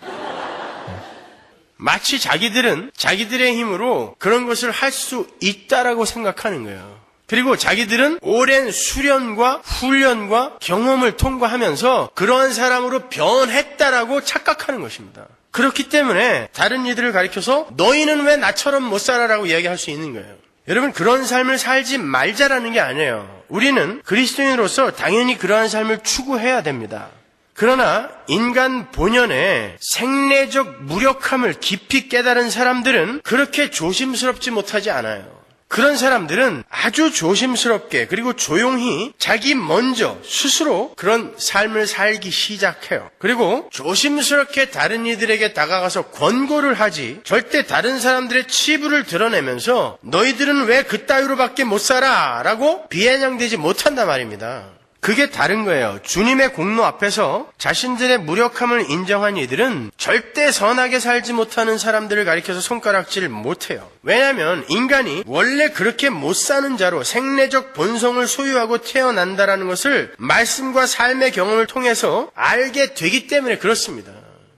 마치 자기들은 자기들의 힘으로 그런 것을 할 수 있다라고 생각하는 거예요. 그리고 자기들은 오랜 수련과 훈련과 경험을 통과하면서 그러한 사람으로 변했다라고 착각하는 것입니다. 그렇기 때문에 다른 이들을 가리켜서 너희는 왜 나처럼 못 살아라고 이야기할 수 있는 거예요. 여러분, 그런 삶을 살지 말자라는 게 아니에요. 우리는 그리스도인으로서 당연히 그러한 삶을 추구해야 됩니다. 그러나 인간 본연의 생내적 무력함을 깊이 깨달은 사람들은 그렇게 조심스럽지 못하지 않아요. 그런 사람들은 아주 조심스럽게 그리고 조용히 자기 먼저 스스로 그런 삶을 살기 시작해요. 그리고 조심스럽게 다른 이들에게 다가가서 권고를 하지 절대 다른 사람들의 치부를 드러내면서 너희들은 왜 그따위로밖에 못 살아? 라고 비아냥대지 못한단 말입니다. 그게 다른 거예요. 주님의 공로 앞에서 자신들의 무력함을 인정한 이들은 절대 선하게 살지 못하는 사람들을 가리켜서 손가락질 못해요. 왜냐하면 인간이 원래 그렇게 못 사는 자로 생내적 본성을 소유하고 태어난다라는 것을 말씀과 삶의 경험을 통해서 알게 되기 때문에 그렇습니다.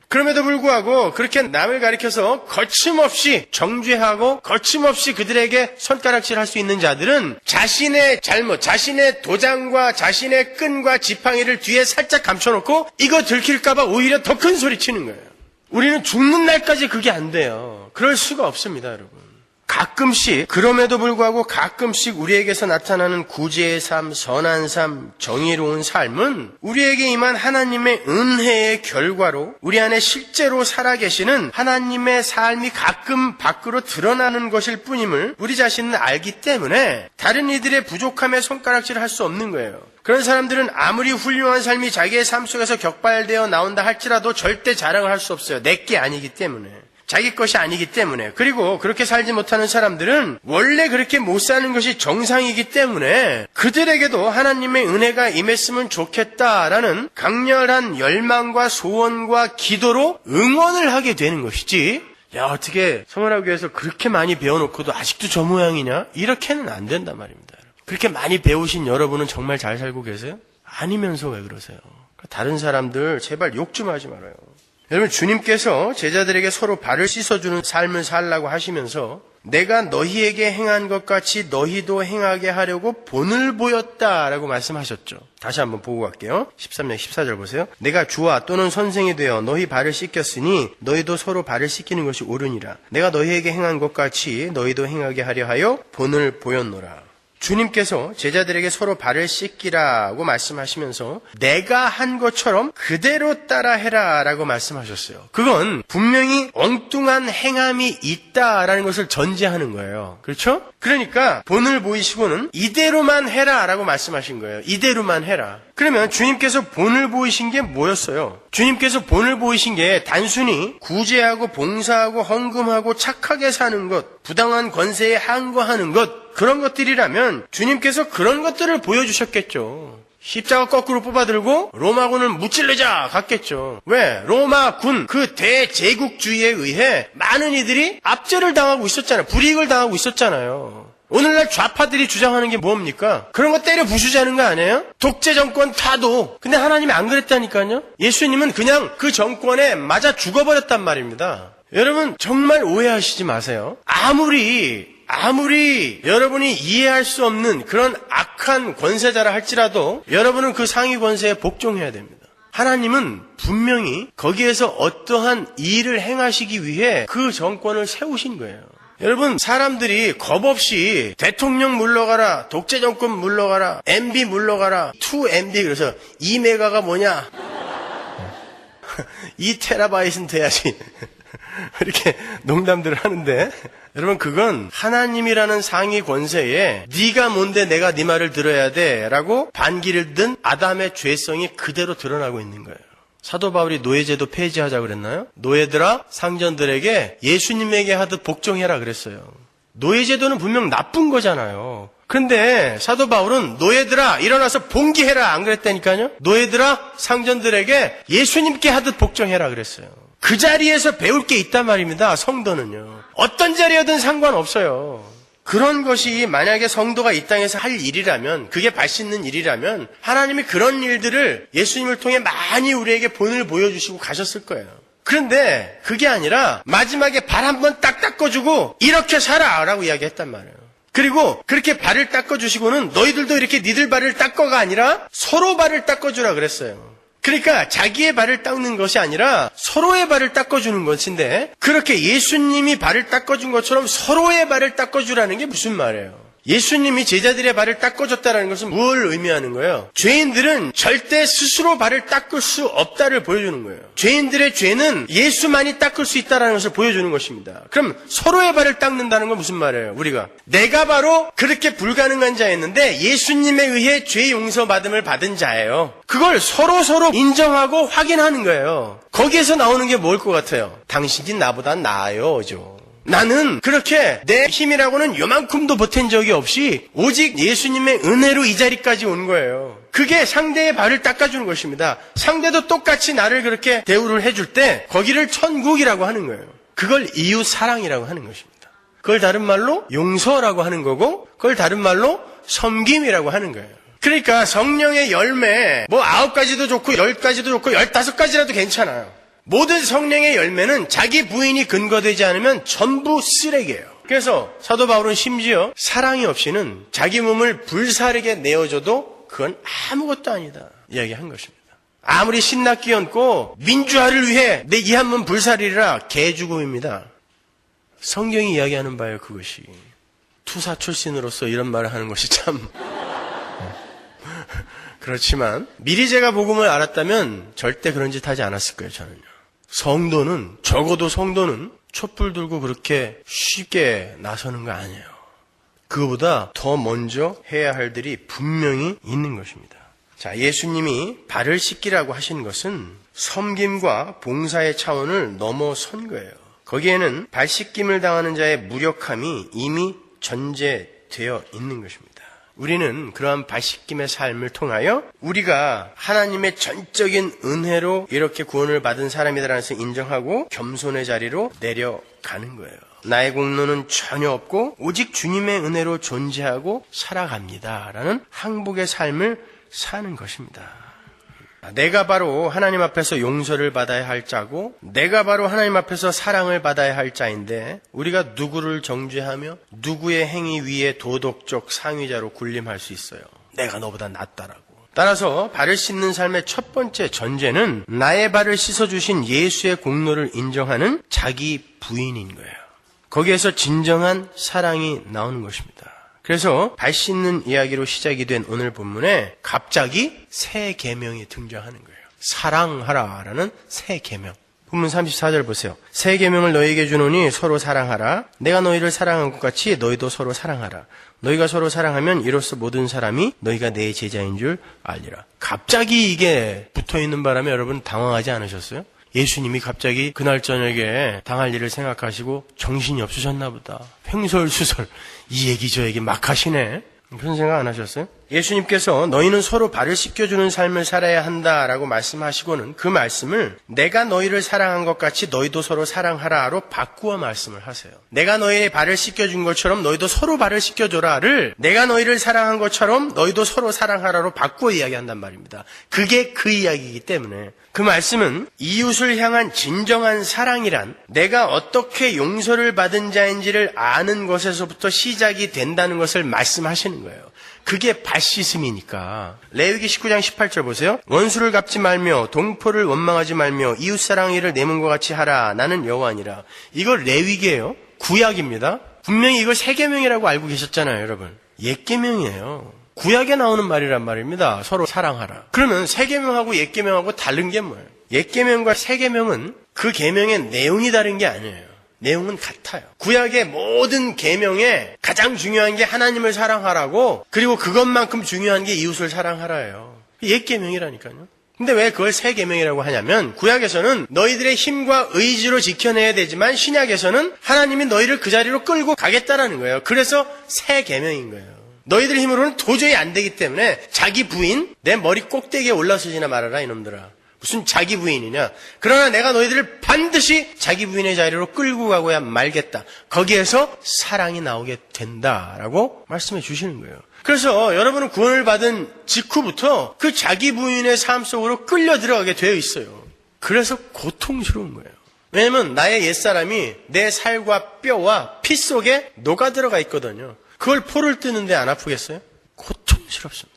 그럼에도 불구하고 그렇게 남을 가리켜서 거침없이 정죄하고 거침없이 그들에게 손가락질할 수 있는 자들은 자신의 잘못, 자신의 도장과 자신의 끈과 지팡이를 뒤에 살짝 감춰놓고 이거 들킬까봐 오히려 더 큰 소리 치는 거예요. 우리는 죽는 날까지 그게 안 돼요. 그럴 수가 없습니다, 여러분. 가끔씩, 그럼에도 불구하고 가끔씩 우리에게서 나타나는 구제의 삶, 선한 삶, 정의로운 삶은 우리에게 임한 하나님의 은혜의 결과로 우리 안에 실제로 살아계시는 하나님의 삶이 가끔 밖으로 드러나는 것일 뿐임을 우리 자신은 알기 때문에 다른 이들의 부족함에 손가락질을 할 수 없는 거예요. 그런 사람들은 아무리 훌륭한 삶이 자기의 삶 속에서 격발되어 나온다 할지라도 절대 자랑을 할 수 없어요. 내게 아니기 때문에. 자기 것이 아니기 때문에. 그리고 그렇게 살지 못하는 사람들은 원래 그렇게 못 사는 것이 정상이기 때문에 그들에게도 하나님의 은혜가 임했으면 좋겠다라는 강렬한 열망과 소원과 기도로 응원을 하게 되는 것이지, 야, 어떻게 성원학교에서 그렇게 많이 배워놓고도 아직도 저 모양이냐? 이렇게는 안 된단 말입니다. 그렇게 많이 배우신 여러분은 정말 잘 살고 계세요? 아니면서 왜 그러세요? 다른 사람들 제발 욕 좀 하지 말아요. 여러분, 주님께서 제자들에게 서로 발을 씻어주는 삶을 살라고 하시면서 내가 너희에게 행한 것 같이 너희도 행하게 하려고 본을 보였다라고 말씀하셨죠. 다시 한번 보고 갈게요. 13절 14절 보세요. 내가 주와 또는 선생이 되어 너희 발을 씻겼으니 너희도 서로 발을 씻기는 것이 옳으니라. 내가 너희에게 행한 것 같이 너희도 행하게 하려 하여 본을 보였노라. 주님께서 제자들에게 서로 발을 씻기라고 말씀하시면서 내가 한 것처럼 그대로 따라해라 라고 말씀하셨어요. 그건 분명히 엉뚱한 행함이 있다라는 것을 전제하는 거예요. 그렇죠? 그러니까 본을 보이시고는 이대로만 해라 라고 말씀하신 거예요. 이대로만 해라. 그러면 주님께서 본을 보이신 게 뭐였어요? 주님께서 본을 보이신 게 단순히 구제하고 봉사하고 헌금하고 착하게 사는 것, 부당한 권세에 항거하는 것, 그런 것들이라면 주님께서 그런 것들을 보여주셨겠죠. 십자가 거꾸로 뽑아들고 로마군을 무찔러자 갔겠죠. 왜? 로마군 그 대제국주의에 의해 많은 이들이 압제를 당하고 있었잖아요. 불이익을 당하고 있었잖아요. 오늘날 좌파들이 주장하는 게 뭡니까? 그런 거 때려 부수자는 거 아니에요? 독재 정권 타도. 근데 하나님이 안 그랬다니까요. 예수님은 그냥 그 정권에 맞아 죽어버렸단 말입니다. 여러분 정말 오해하시지 마세요. 아무리 여러분이 이해할 수 없는 그런 악한 권세자라 할지라도 여러분은 그 상위 권세에 복종해야 됩니다. 하나님은 분명히 거기에서 어떠한 일을 행하시기 위해 그 정권을 세우신 거예요. 여러분, 사람들이 겁없이 대통령 물러가라, 독재 정권 물러가라, MB 물러가라, 2MB, 그래서 2메가가 뭐냐? 2테라바이트는 돼야지. 이렇게 농담들을 하는데, 여러분, 그건 하나님이라는 상위 권세에 네가 뭔데 내가 네 말을 들어야 돼 라고 반기를 든 아담의 죄성이 그대로 드러나고 있는 거예요. 사도 바울이 노예제도 폐지하자 그랬나요? 노예들아 상전들에게 예수님에게 하듯 복종해라 그랬어요. 노예제도는 분명 나쁜 거잖아요. 그런데 사도 바울은 노예들아 일어나서 봉기해라 안 그랬다니까요? 노예들아 상전들에게 예수님께 하듯 복종해라 그랬어요. 그 자리에서 배울 게 있단 말입니다. 성도는요. 어떤 자리여든 상관없어요. 그런 것이 만약에 성도가 이 땅에서 할 일이라면, 그게 발씻는 일이라면 하나님이 그런 일들을 예수님을 통해 많이 우리에게 본을 보여주시고 가셨을 거예요. 그런데 그게 아니라 마지막에 발 한번 딱 닦아주고 이렇게 살아 라고 이야기했단 말이에요. 그리고 그렇게 발을 닦아주시고는 너희들도 이렇게 니들 발을 닦아가 아니라 서로 발을 닦아주라 그랬어요. 그러니까 자기의 발을 닦는 것이 아니라 서로의 발을 닦아주는 것인데, 그렇게 예수님이 발을 닦아준 것처럼 서로의 발을 닦아주라는 게 무슨 말이에요? 예수님이 제자들의 발을 닦아줬다는 것은 뭘 의미하는 거예요? 죄인들은 절대 스스로 발을 닦을 수 없다를 보여주는 거예요. 죄인들의 죄는 예수만이 닦을 수 있다는 것을 보여주는 것입니다. 그럼 서로의 발을 닦는다는 건 무슨 말이에요? 우리가 내가 바로 그렇게 불가능한 자였는데 예수님에 의해 죄 용서받음을 받은 자예요. 그걸 서로 인정하고 확인하는 거예요. 거기에서 나오는 게 뭘 것 같아요? 당신이 나보다 나아요죠. 나는 그렇게 내 힘이라고는 요만큼도 보탠 적이 없이 오직 예수님의 은혜로 이 자리까지 온 거예요. 그게 상대의 발을 닦아주는 것입니다. 상대도 똑같이 나를 그렇게 대우를 해줄 때 거기를 천국이라고 하는 거예요. 그걸 이웃 사랑이라고 하는 것입니다. 그걸 다른 말로 용서라고 하는 거고, 그걸 다른 말로 섬김이라고 하는 거예요. 그러니까 성령의 열매 9가지도 좋고 10가지도 좋고 15가지라도 괜찮아요. 모든 성령의 열매는 자기 부인이 근거되지 않으면 전부 쓰레기예요. 그래서 사도 바울은 심지어 사랑이 없이는 자기 몸을 불사르게 내어줘도 그건 아무것도 아니다 이야기한 것입니다. 아무리 신나게 얹고 민주화를 위해 내 이 한 몸 불사르리라 개죽음입니다. 성경이 이야기하는 바예요. 그것이 투사 출신으로서 이런 말을 하는 것이 참 그렇지만 미리 제가 복음을 알았다면 절대 그런 짓 하지 않았을 거예요. 저는요. 성도는 적어도 성도는 촛불 들고 그렇게 쉽게 나서는 거 아니에요. 그거보다 더 먼저 해야 할 일이 분명히 있는 것입니다. 자, 예수님이 발을 씻기라고 하신 것은 섬김과 봉사의 차원을 넘어선 거예요. 거기에는 발 씻김을 당하는 자의 무력함이 이미 전제되어 있는 것입니다. 우리는 그러한 발 씻김의 삶을 통하여 우리가 하나님의 전적인 은혜로 이렇게 구원을 받은 사람이다라는 것을 인정하고 겸손의 자리로 내려가는 거예요. 나의 공로는 전혀 없고 오직 주님의 은혜로 존재하고 살아갑니다라는 항복의 삶을 사는 것입니다. 내가 바로 하나님 앞에서 용서를 받아야 할 자고 내가 바로 하나님 앞에서 사랑을 받아야 할 자인데 우리가 누구를 정죄하며 누구의 행위 위에 도덕적 상위자로 군림할 수 있어요. 내가 너보다 낫다라고. 따라서 발을 씻는 삶의 첫 번째 전제는 나의 발을 씻어주신 예수의 공로를 인정하는 자기 부인인 거예요. 거기에서 진정한 사랑이 나오는 것입니다. 그래서 발 씻는 이야기로 시작이 된 오늘 본문에 갑자기 새 계명이 등장하는 거예요. 사랑하라라는 새 계명. 본문 34절 보세요. 새 계명을 너희에게 주노니 서로 사랑하라. 내가 너희를 사랑한 것 같이 너희도 서로 사랑하라. 너희가 서로 사랑하면 이로써 모든 사람이 너희가 내 제자인 줄 알리라. 갑자기 이게 붙어있는 바람에 여러분 당황하지 않으셨어요? 예수님이 갑자기 그날 저녁에 당할 일을 생각하시고 정신이 없으셨나 보다. 횡설수설 이 얘기 저 얘기 막 하시네. 그런 생각 안 하셨어요? 예수님께서 너희는 서로 발을 씻겨주는 삶을 살아야 한다라고 말씀하시고는 그 말씀을 내가 너희를 사랑한 것 같이 너희도 서로 사랑하라로 바꾸어 말씀을 하세요. 내가 너희의 발을 씻겨준 것처럼 너희도 서로 발을 씻겨줘라를 내가 너희를 사랑한 것처럼 너희도 서로 사랑하라로 바꾸어 이야기한단 말입니다. 그게 그 이야기이기 때문에 그 말씀은 이웃을 향한 진정한 사랑이란 내가 어떻게 용서를 받은 자인지를 아는 것에서부터 시작이 된다는 것을 말씀하시는 거예요. 그게 발씻음이니까. 레위기 19장 18절 보세요. 원수를 갚지 말며 동포를 원망하지 말며 이웃사랑의 일을 내 몸과 같이 하라. 나는 여호와니라. 이거 레위기예요. 구약입니다. 분명히 이걸 새 계명이라고 알고 계셨잖아요, 여러분. 옛 계명이에요. 구약에 나오는 말이란 말입니다. 서로 사랑하라. 그러면 새 계명하고 옛 계명하고 다른 게 뭐예요? 옛 계명과 새 계명은 그 계명의 내용이 다른 게 아니에요. 내용은 같아요. 구약의 모든 계명에 가장 중요한 게 하나님을 사랑하라고, 그리고 그것만큼 중요한 게 이웃을 사랑하라예요. 옛 계명이라니까요. 근데 왜 그걸 새 계명이라고 하냐면 구약에서는 너희들의 힘과 의지로 지켜내야 되지만 신약에서는 하나님이 너희를 그 자리로 끌고 가겠다라는 거예요. 그래서 새 계명인 거예요. 너희들 힘으로는 도저히 안 되기 때문에 자기 부인 내 머리 꼭대기에 올라서지나 말아라 이놈들아. 무슨 자기 부인이냐. 그러나 내가 너희들을 반드시 자기 부인의 자리로 끌고 가고야 말겠다. 거기에서 사랑이 나오게 된다라고 말씀해 주시는 거예요. 그래서 여러분은 구원을 받은 직후부터 그 자기 부인의 삶 속으로 끌려 들어가게 되어 있어요. 그래서 고통스러운 거예요. 왜냐면 나의 옛사람이 내 살과 뼈와 피 속에 녹아 들어가 있거든요. 그걸 포를 뜨는데 안 아프겠어요? 고통스럽습니다.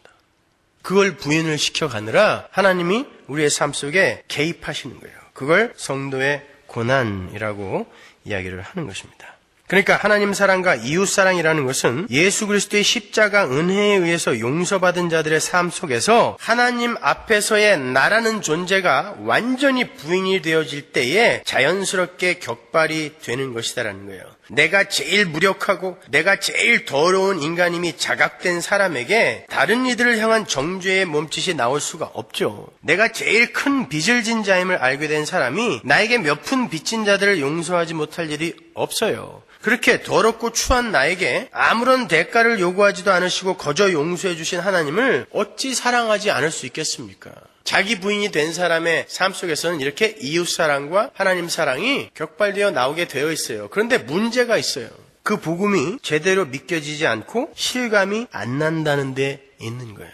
그걸 부인을 시켜가느라 하나님이 우리의 삶 속에 개입하시는 거예요. 그걸 성도의 고난이라고 이야기를 하는 것입니다. 그러니까 하나님 사랑과 이웃 사랑이라는 것은 예수 그리스도의 십자가 은혜에 의해서 용서받은 자들의 삶 속에서 하나님 앞에서의 나라는 존재가 완전히 부인이 되어질 때에 자연스럽게 격발이 되는 것이다라는 거예요. 내가 제일 무력하고 내가 제일 더러운 인간임이 자각된 사람에게 다른 이들을 향한 정죄의 몸짓이 나올 수가 없죠. 내가 제일 큰 빚을 진 자임을 알게 된 사람이 나에게 몇 푼 빚진 자들을 용서하지 못할 일이 없어요. 그렇게 더럽고 추한 나에게 아무런 대가를 요구하지도 않으시고 거저 용서해 주신 하나님을 어찌 사랑하지 않을 수 있겠습니까? 자기 부인이 된 사람의 삶 속에서는 이렇게 이웃 사랑과 하나님 사랑이 격발되어 나오게 되어 있어요. 그런데 문제가 있어요. 그 복음이 제대로 믿겨지지 않고 실감이 안 난다는 데 있는 거예요.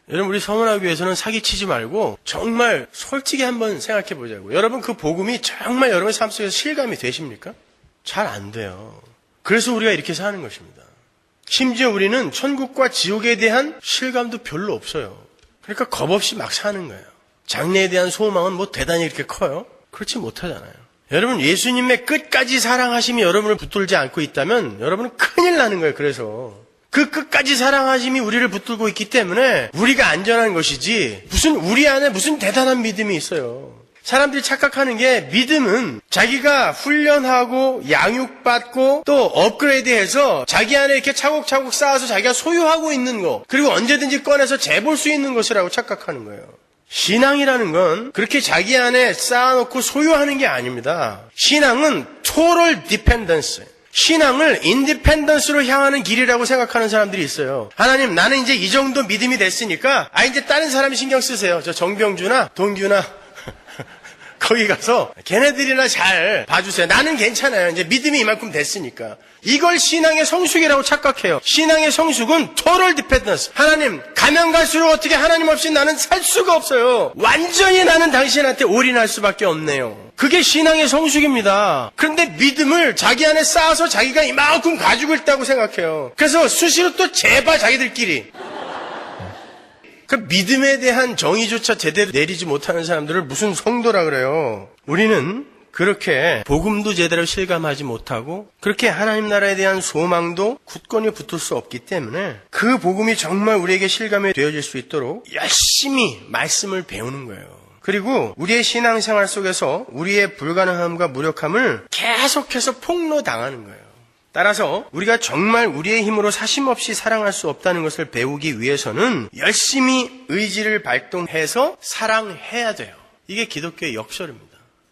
여러분, 우리 서문화 교회에서는 사기치지 말고 정말 솔직히 한번 생각해 보자고요. 여러분, 그 복음이 정말 여러분의 삶 속에서 실감이 되십니까? 잘 안 돼요. 그래서 우리가 이렇게 사는 것입니다. 심지어 우리는 천국과 지옥에 대한 실감도 별로 없어요. 그러니까 겁없이 막 사는 거예요. 장래에 대한 소망은 뭐 대단히 이렇게 커요? 그렇지 못하잖아요. 여러분, 예수님의 끝까지 사랑하심이 여러분을 붙들지 않고 있다면 여러분은 큰일 나는 거예요. 그래서 그 끝까지 사랑하심이 우리를 붙들고 있기 때문에 우리가 안전한 것이지, 무슨 우리 안에 무슨 대단한 믿음이 있어요. 사람들이 착각하는 게, 믿음은 자기가 훈련하고 양육받고 또 업그레이드해서 자기 안에 이렇게 차곡차곡 쌓아서 자기가 소유하고 있는 거, 그리고 언제든지 꺼내서 재볼 수 있는 것이라고 착각하는 거예요. 신앙이라는 건 그렇게 자기 안에 쌓아놓고 소유하는 게 아닙니다. 신앙은 total dependence, 신앙을 인디펜던스로 향하는 길이라고 생각하는 사람들이 있어요. 하나님, 나는 이제 이 정도 믿음이 됐으니까 이제 다른 사람이 신경 쓰세요. 저 정병주나 동규나 거기 가서 걔네들이나 잘 봐주세요. 나는 괜찮아요. 이제 믿음이 이만큼 됐으니까. 이걸 신앙의 성숙이라고 착각해요. 신앙의 성숙은 total dependence. 하나님, 가면 갈수록 어떻게 하나님 없이 나는 살 수가 없어요. 완전히 나는 당신한테 올인할 수밖에 없네요. 그게 신앙의 성숙입니다. 그런데 믿음을 자기 안에 쌓아서 자기가 이만큼 가지고 있다고 생각해요. 그래서 수시로 또 재봐, 자기들끼리. 그 믿음에 대한 정의조차 제대로 내리지 못하는 사람들을 무슨 성도라 그래요. 우리는 그렇게 복음도 제대로 실감하지 못하고 그렇게 하나님 나라에 대한 소망도 굳건히 붙을 수 없기 때문에 그 복음이 정말 우리에게 실감이 되어질 수 있도록 열심히 말씀을 배우는 거예요. 그리고 우리의 신앙생활 속에서 우리의 불가능함과 무력함을 계속해서 폭로당하는 거예요. 따라서 우리가 정말 우리의 힘으로 사심없이 사랑할 수 없다는 것을 배우기 위해서는 열심히 의지를 발동해서 사랑해야 돼요. 이게 기독교의 역설입니다.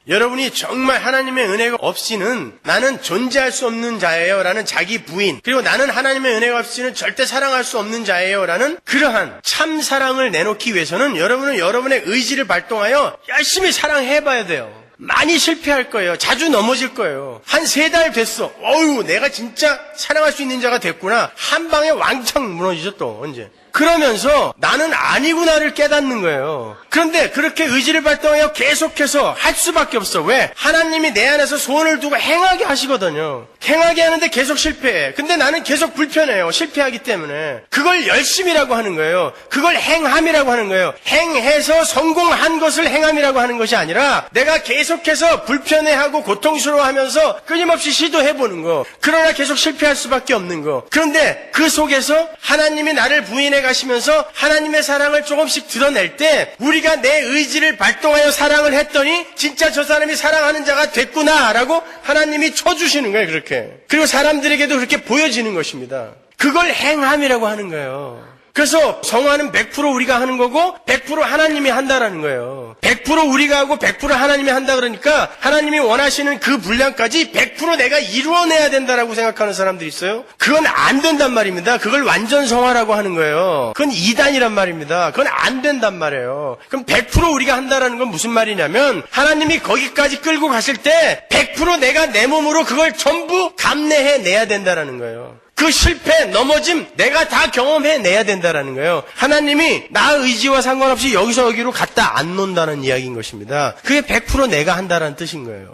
여러분이 정말 하나님의 은혜가 없이는 나는 존재할 수 없는 자예요 라는 자기 부인, 그리고 나는 하나님의 은혜가 없이는 절대 사랑할 수 없는 자예요 라는 그러한 참 사랑을 내놓기 위해서는 여러분은 여러분의 의지를 발동하여 열심히 사랑해봐야 돼요. 많이 실패할 거예요. 자주 넘어질 거예요. 한 3달 됐어. 어휴, 내가 진짜 사랑할 수 있는 자가 됐구나. 한 방에 왕창 무너지죠, 또 언제. 그러면서 나는 아니구나를 깨닫는 거예요. 그런데 그렇게 의지를 발동하여 계속해서 할 수밖에 없어. 왜? 하나님이 내 안에서 소원을 두고 행하게 하시거든요. 행하게 하는데 계속 실패해. 근데 나는 계속 불편해요. 실패하기 때문에. 그걸 열심이라고 하는 거예요. 그걸 행함이라고 하는 거예요. 행해서 성공한 것을 행함이라고 하는 것이 아니라 내가 계속해서 불편해하고 고통스러워하면서 끊임없이 시도해보는 거. 그러나 계속 실패할 수밖에 없는 거. 그런데 그 속에서 하나님이 나를 부인해 가시면서 하나님의 사랑을 조금씩 드러낼 때 우리가 내 의지를 발동하여 사랑을 했더니 진짜 저 사람이 사랑하는 자가 됐구나라고 하나님이 쳐주시는 거예요. 그렇게. 그리고 사람들에게도 그렇게 보여지는 것입니다. 그걸 행함이라고 하는 거예요. 그래서 성화는 100% 우리가 하는 거고 100% 하나님이 한다라는 거예요. 100% 우리가 하고 100% 하나님이 한다 그러니까 하나님이 원하시는 그 분량까지 100% 내가 이루어내야 된다라고 생각하는 사람들이 있어요. 그건 안 된단 말입니다. 그걸 완전 성화라고 하는 거예요. 그건 이단이란 말입니다. 그건 안 된단 말이에요. 그럼 100% 우리가 한다라는 건 무슨 말이냐면 하나님이 거기까지 끌고 가실 때 100% 내가 내 몸으로 그걸 전부 감내해내야 된다라는 거예요. 그 실패, 넘어짐 내가 다 경험해내야 된다라는 거예요. 하나님이 나 의지와 상관없이 여기서 여기로 갔다 안 논다는 이야기인 것입니다. 그게 100% 내가 한다라는 뜻인 거예요.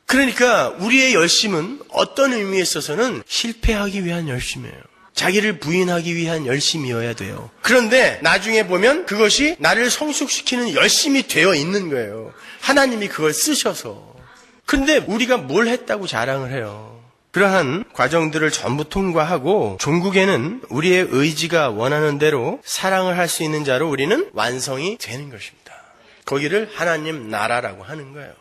그러니까 우리의 열심은 어떤 의미에 있어서는 실패하기 위한 열심이에요. 자기를 부인하기 위한 열심이어야 돼요. 그런데 나중에 보면 그것이 나를 성숙시키는 열심이 되어 있는 거예요. 하나님이 그걸 쓰셔서. 근데 우리가 뭘 했다고 자랑을 해요. 그러한 과정들을 전부 통과하고 종국에는 우리의 의지가 원하는 대로 사랑을 할 수 있는 자로 우리는 완성이 되는 것입니다. 거기를 하나님 나라라고 하는 거예요.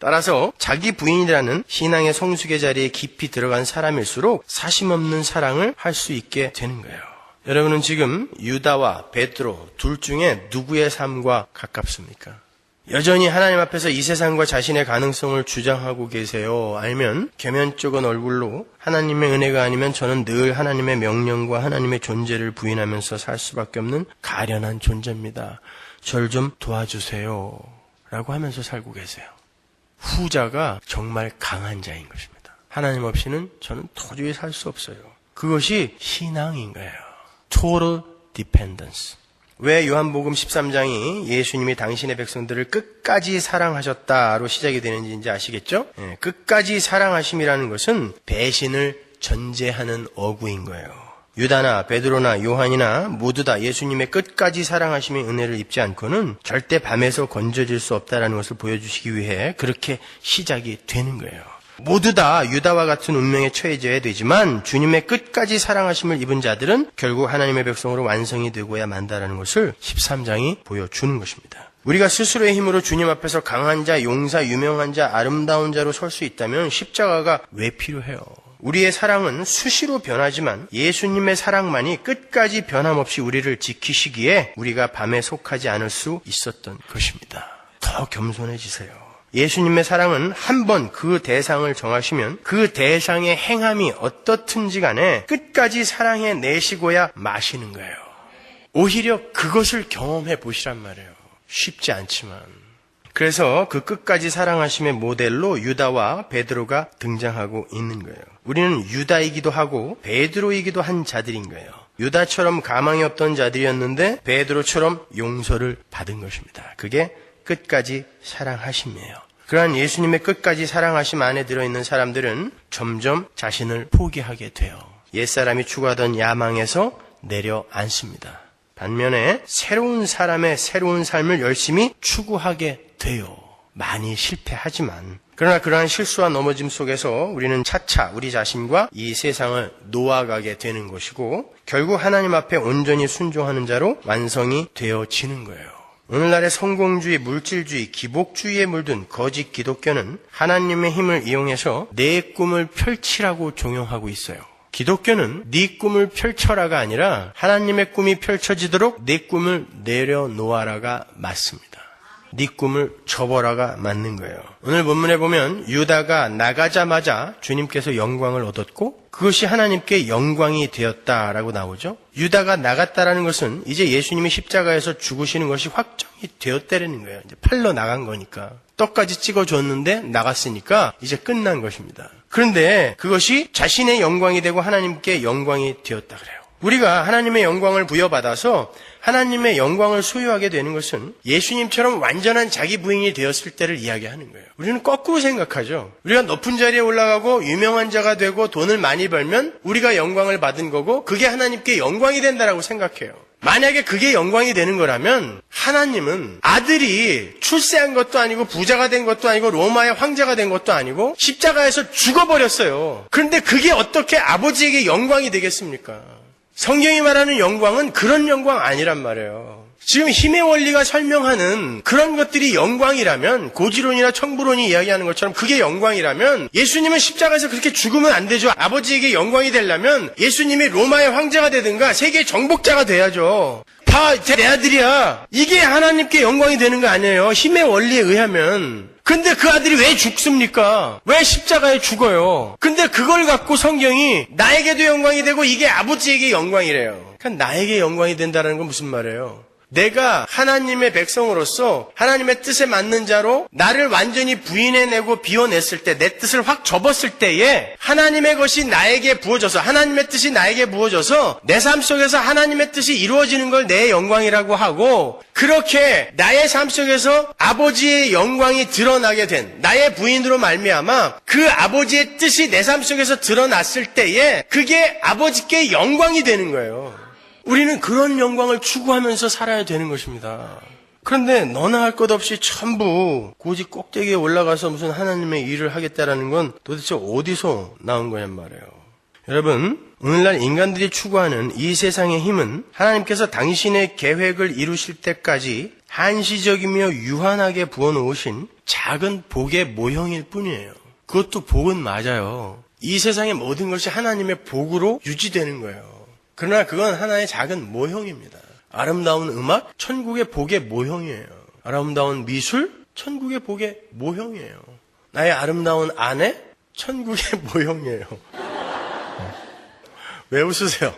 따라서 자기 부인이라는 신앙의 성숙의 자리에 깊이 들어간 사람일수록 사심없는 사랑을 할 수 있게 되는 거예요. 여러분은 지금 유다와 베드로 둘 중에 누구의 삶과 가깝습니까? 여전히 하나님 앞에서 이 세상과 자신의 가능성을 주장하고 계세요? 아니면 계면쩍은 얼굴로 하나님의 은혜가 아니면 저는 늘 하나님의 명령과 하나님의 존재를 부인하면서 살 수밖에 없는 가련한 존재입니다. 절 좀 도와주세요 라고 하면서 살고 계세요. 후자가 정말 강한 자인 것입니다. 하나님 없이는 저는 도저히 살 수 없어요. 그것이 신앙인 거예요. Total dependence. 왜 요한복음 13장이 예수님이 당신의 백성들을 끝까지 사랑하셨다로 시작이 되는지 아시겠죠? 끝까지 사랑하심이라는 것은 배신을 전제하는 어구인 거예요. 유다나 베드로나 요한이나 모두 다 예수님의 끝까지 사랑하심의 은혜를 입지 않고는 절대 밤에서 건져질 수 없다는 것을 보여주시기 위해 그렇게 시작이 되는 거예요. 모두 다 유다와 같은 운명에 처해져야 되지만 주님의 끝까지 사랑하심을 입은 자들은 결국 하나님의 백성으로 완성이 되고야 만다라는 것을 13장이 보여주는 것입니다. 우리가 스스로의 힘으로 주님 앞에서 강한 자, 용사, 유명한 자, 아름다운 자로 설 수 있다면 십자가가 왜 필요해요? 우리의 사랑은 수시로 변하지만 예수님의 사랑만이 끝까지 변함없이 우리를 지키시기에 우리가 밤에 속하지 않을 수 있었던 것입니다. 더 겸손해지세요. 예수님의 사랑은 한 번 그 대상을 정하시면 그 대상의 행함이 어떻든지 간에 끝까지 사랑해 내시고야 마시는 거예요. 오히려 그것을 경험해 보시란 말이에요. 쉽지 않지만. 그래서 그 끝까지 사랑하심의 모델로 유다와 베드로가 등장하고 있는 거예요. 우리는 유다이기도 하고 베드로이기도 한 자들인 거예요. 유다처럼 가망이 없던 자들이었는데 베드로처럼 용서를 받은 것입니다. 그게 끝까지 사랑하심이에요. 그러한 예수님의 끝까지 사랑하심 안에 들어있는 사람들은 점점 자신을 포기하게 돼요. 옛사람이 추구하던 야망에서 내려앉습니다. 반면에 새로운 사람의 새로운 삶을 열심히 추구하게 돼요. 많이 실패하지만. 그러나 그러한 실수와 넘어짐 속에서 우리는 차차 우리 자신과 이 세상을 놓아가게 되는 것이고 결국 하나님 앞에 온전히 순종하는 자로 완성이 되어지는 거예요. 오늘날의 성공주의, 물질주의, 기복주의에 물든 거짓 기독교는 하나님의 힘을 이용해서 내 꿈을 펼치라고 종용하고 있어요. 기독교는 네 꿈을 펼쳐라가 아니라 하나님의 꿈이 펼쳐지도록 내 꿈을 내려놓아라가 맞습니다. 네 꿈을 접어라가 맞는 거예요. 오늘 본문에 보면 유다가 나가자마자 주님께서 영광을 얻었고 그것이 하나님께 영광이 되었다라고 나오죠. 유다가 나갔다라는 것은 이제 예수님이 십자가에서 죽으시는 것이 확정이 되었다라는 거예요. 이제 팔러 나간 거니까. 떡까지 찍어줬는데 나갔으니까 이제 끝난 것입니다. 그런데 그것이 자신의 영광이 되고 하나님께 영광이 되었다 그래요. 우리가 하나님의 영광을 부여받아서 하나님의 영광을 소유하게 되는 것은 예수님처럼 완전한 자기 부인이 되었을 때를 이야기하는 거예요. 우리는 거꾸로 생각하죠. 우리가 높은 자리에 올라가고 유명한 자가 되고 돈을 많이 벌면 우리가 영광을 받은 거고 그게 하나님께 영광이 된다라고 생각해요. 만약에 그게 영광이 되는 거라면 하나님은 아들이 출세한 것도 아니고 부자가 된 것도 아니고 로마의 황제가 된 것도 아니고 십자가에서 죽어버렸어요. 그런데 그게 어떻게 아버지에게 영광이 되겠습니까? 성경이 말하는 영광은 그런 영광 아니란 말이에요. 지금 힘의 원리가 설명하는 그런 것들이 영광이라면 고지론이나 청부론이 이야기하는 것처럼 그게 영광이라면 예수님은 십자가에서 그렇게 죽으면 안 되죠. 아버지에게 영광이 되려면 예수님이 로마의 황제가 되든가 세계의 정복자가 돼야죠. 다 내 아들이야. 이게 하나님께 영광이 되는 거 아니에요. 힘의 원리에 의하면. 근데 그 아들이 왜 죽습니까? 왜 십자가에 죽어요? 근데 그걸 갖고 성경이 나에게도 영광이 되고 이게 아버지에게 영광이래요. 그러니까 나에게 영광이 된다는 건 무슨 말이에요? 내가 하나님의 백성으로서 하나님의 뜻에 맞는 자로 나를 완전히 부인해내고 비워냈을 때, 내 뜻을 확 접었을 때에 하나님의 것이 나에게 부어져서, 하나님의 뜻이 나에게 부어져서 내 삶 속에서 하나님의 뜻이 이루어지는 걸 내 영광이라고 하고, 그렇게 나의 삶 속에서 아버지의 영광이 드러나게 된 나의 부인으로 말미암아 그 아버지의 뜻이 내 삶 속에서 드러났을 때에 그게 아버지께 영광이 되는 거예요. 우리는 그런 영광을 추구하면서 살아야 되는 것입니다. 그런데 너나 할 것 없이 전부 고지 꼭대기에 올라가서 무슨 하나님의 일을 하겠다라는 건 도대체 어디서 나온 거냔 말이에요. 여러분, 오늘날 인간들이 추구하는 이 세상의 힘은 하나님께서 당신의 계획을 이루실 때까지 한시적이며 유한하게 부어놓으신 작은 복의 모형일 뿐이에요. 그것도 복은 맞아요. 이 세상의 모든 것이 하나님의 복으로 유지되는 거예요. 그러나 그건 하나의 작은 모형입니다. 아름다운 음악, 천국의 복의 모형이에요. 아름다운 미술, 천국의 복의 모형이에요. 나의 아름다운 아내, 천국의 모형이에요. 왜 웃으세요?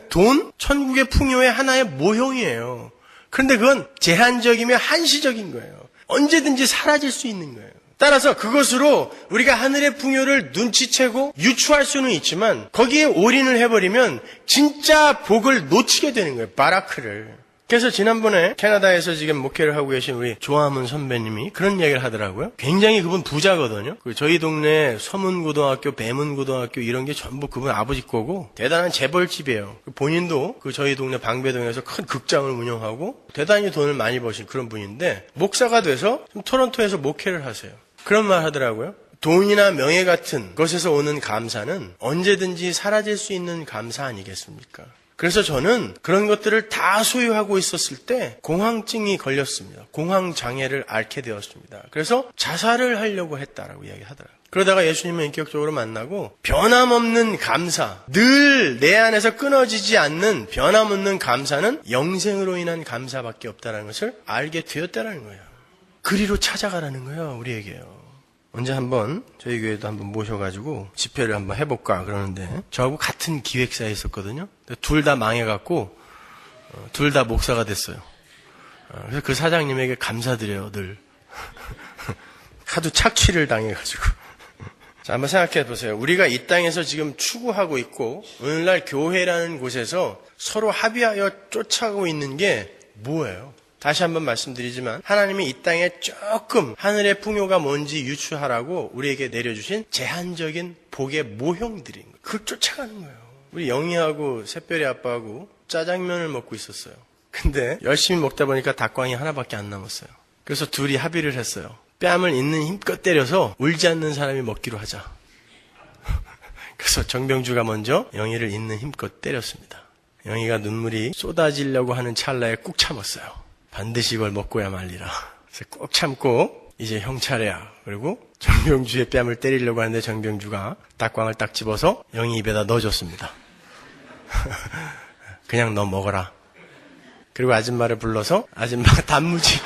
돈, 천국의 풍요의 하나의 모형이에요. 그런데 그건 제한적이며 한시적인 거예요. 언제든지 사라질 수 있는 거예요. 따라서 그것으로 우리가 하늘의 풍요를 눈치채고 유추할 수는 있지만 거기에 올인을 해버리면 진짜 복을 놓치게 되는 거예요. 바라크를. 그래서 지난번에 캐나다에서 지금 목회를 하고 계신 우리 조화문 선배님이 그런 이야기를 하더라고요. 굉장히 그분 부자거든요. 저희 동네 서문고등학교, 배문고등학교 이런 게 전부 그분 아버지 거고 대단한 재벌집이에요. 본인도 저희 동네 방배동에서 큰 극장을 운영하고 대단히 돈을 많이 버신 그런 분인데 목사가 돼서 토론토에서 목회를 하세요. 그런 말 하더라고요. 돈이나 명예 같은 것에서 오는 감사는 언제든지 사라질 수 있는 감사 아니겠습니까? 그래서 저는 그런 것들을 다 소유하고 있었을 때 공황증이 걸렸습니다. 공황장애를 앓게 되었습니다. 그래서 자살을 하려고 했다라고 이야기하더라고요. 그러다가 예수님을 인격적으로 만나고 변함없는 감사, 늘 내 안에서 끊어지지 않는 변함없는 감사는 영생으로 인한 감사밖에 없다는 것을 알게 되었다는 거예요. 그리로 찾아가라는 거예요, 우리에게요. 언제 한번 저희 교회도 한번 모셔가지고 집회를 한번 해볼까 그러는데 저하고 같은 기획사에 있었거든요. 둘 다 망해갖고 둘 다 목사가 됐어요. 그래서 그 사장님에게 감사드려요, 늘. 하도 착취를 당해가지고. 자, 한번 생각해 보세요. 우리가 이 땅에서 지금 추구하고 있고 오늘날 교회라는 곳에서 서로 합의하여 쫓아가고 있는 게 뭐예요? 다시 한번 말씀드리지만 하나님이 이 땅에 조금 하늘의 풍요가 뭔지 유추하라고 우리에게 내려주신 제한적인 복의 모형들인 거예요. 그걸 쫓아가는 거예요. 우리 영희하고 새별이 아빠하고 짜장면을 먹고 있었어요. 근데 열심히 먹다 보니까 닭광이 하나밖에 안 남았어요. 그래서 둘이 합의를 했어요. 뺨을 있는 힘껏 때려서 울지 않는 사람이 먹기로 하자. 그래서 정병주가 먼저 영희를 있는 힘껏 때렸습니다. 영희가 눈물이 쏟아지려고 하는 찰나에 꾹 참았어요. 반드시 이걸 먹고야 말리라. 그래서 꼭 참고 이제 형 차례야. 그리고 정병주의 뺨을 때리려고 하는데 정병주가 닭광을 딱 집어서 영희 입에다 넣어줬습니다. 그냥 너 먹어라. 그리고 아줌마를 불러서 아줌마 단무지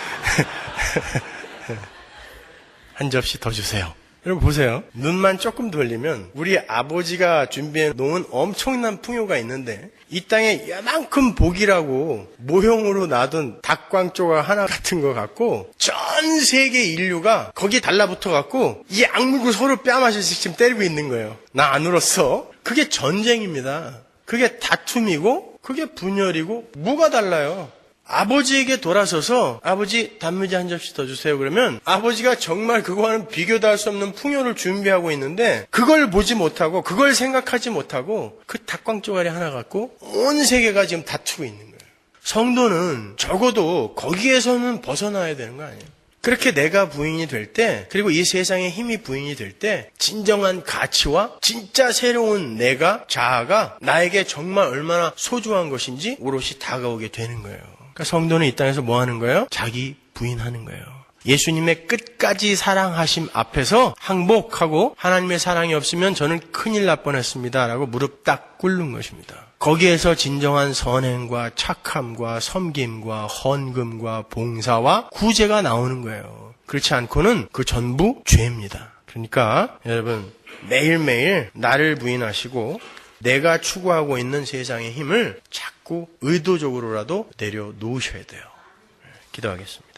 한 접시 더 주세요. 여러분 보세요. 눈만 조금 돌리면 우리 아버지가 준비해 놓은 엄청난 풍요가 있는데 이 땅에 이만큼 복이라고 모형으로 놔둔 닭광 조각 하나 같은 거 갖고 전 세계 인류가 거기에 달라붙어 갖고 이 악물고 서로 뺨 하나씩 지금 때리고 있는 거예요. 나 안 울었어. 그게 전쟁입니다. 그게 다툼이고 그게 분열이고 뭐가 달라요? 아버지에게 돌아서서 아버지 단무지 한 접시 더 주세요 그러면 아버지가 정말 그거와는 비교도 할 수 없는 풍요를 준비하고 있는데 그걸 보지 못하고 그걸 생각하지 못하고 그 닭광 쪼가리 하나 갖고 온 세계가 지금 다투고 있는 거예요. 성도는 적어도 거기에서는 벗어나야 되는 거 아니에요? 그렇게 내가 부인이 될 때 그리고 이 세상의 힘이 부인이 될 때 진정한 가치와 진짜 새로운 내가 자아가 나에게 정말 얼마나 소중한 것인지 오롯이 다가오게 되는 거예요. 그러니까 성도는 이 땅에서 뭐 하는 거예요? 자기 부인하는 거예요. 예수님의 끝까지 사랑하심 앞에서 항복하고 하나님의 사랑이 없으면 저는 큰일 날 뻔했습니다 라고 무릎 딱 꿇는 것입니다. 거기에서 진정한 선행과 착함과 섬김과 헌금과 봉사와 구제가 나오는 거예요. 그렇지 않고는 그 전부 죄입니다. 그러니까 여러분 매일매일 나를 부인하시고 내가 추구하고 있는 세상의 힘을 자꾸 의도적으로라도 내려놓으셔야 돼요. 기도하겠습니다.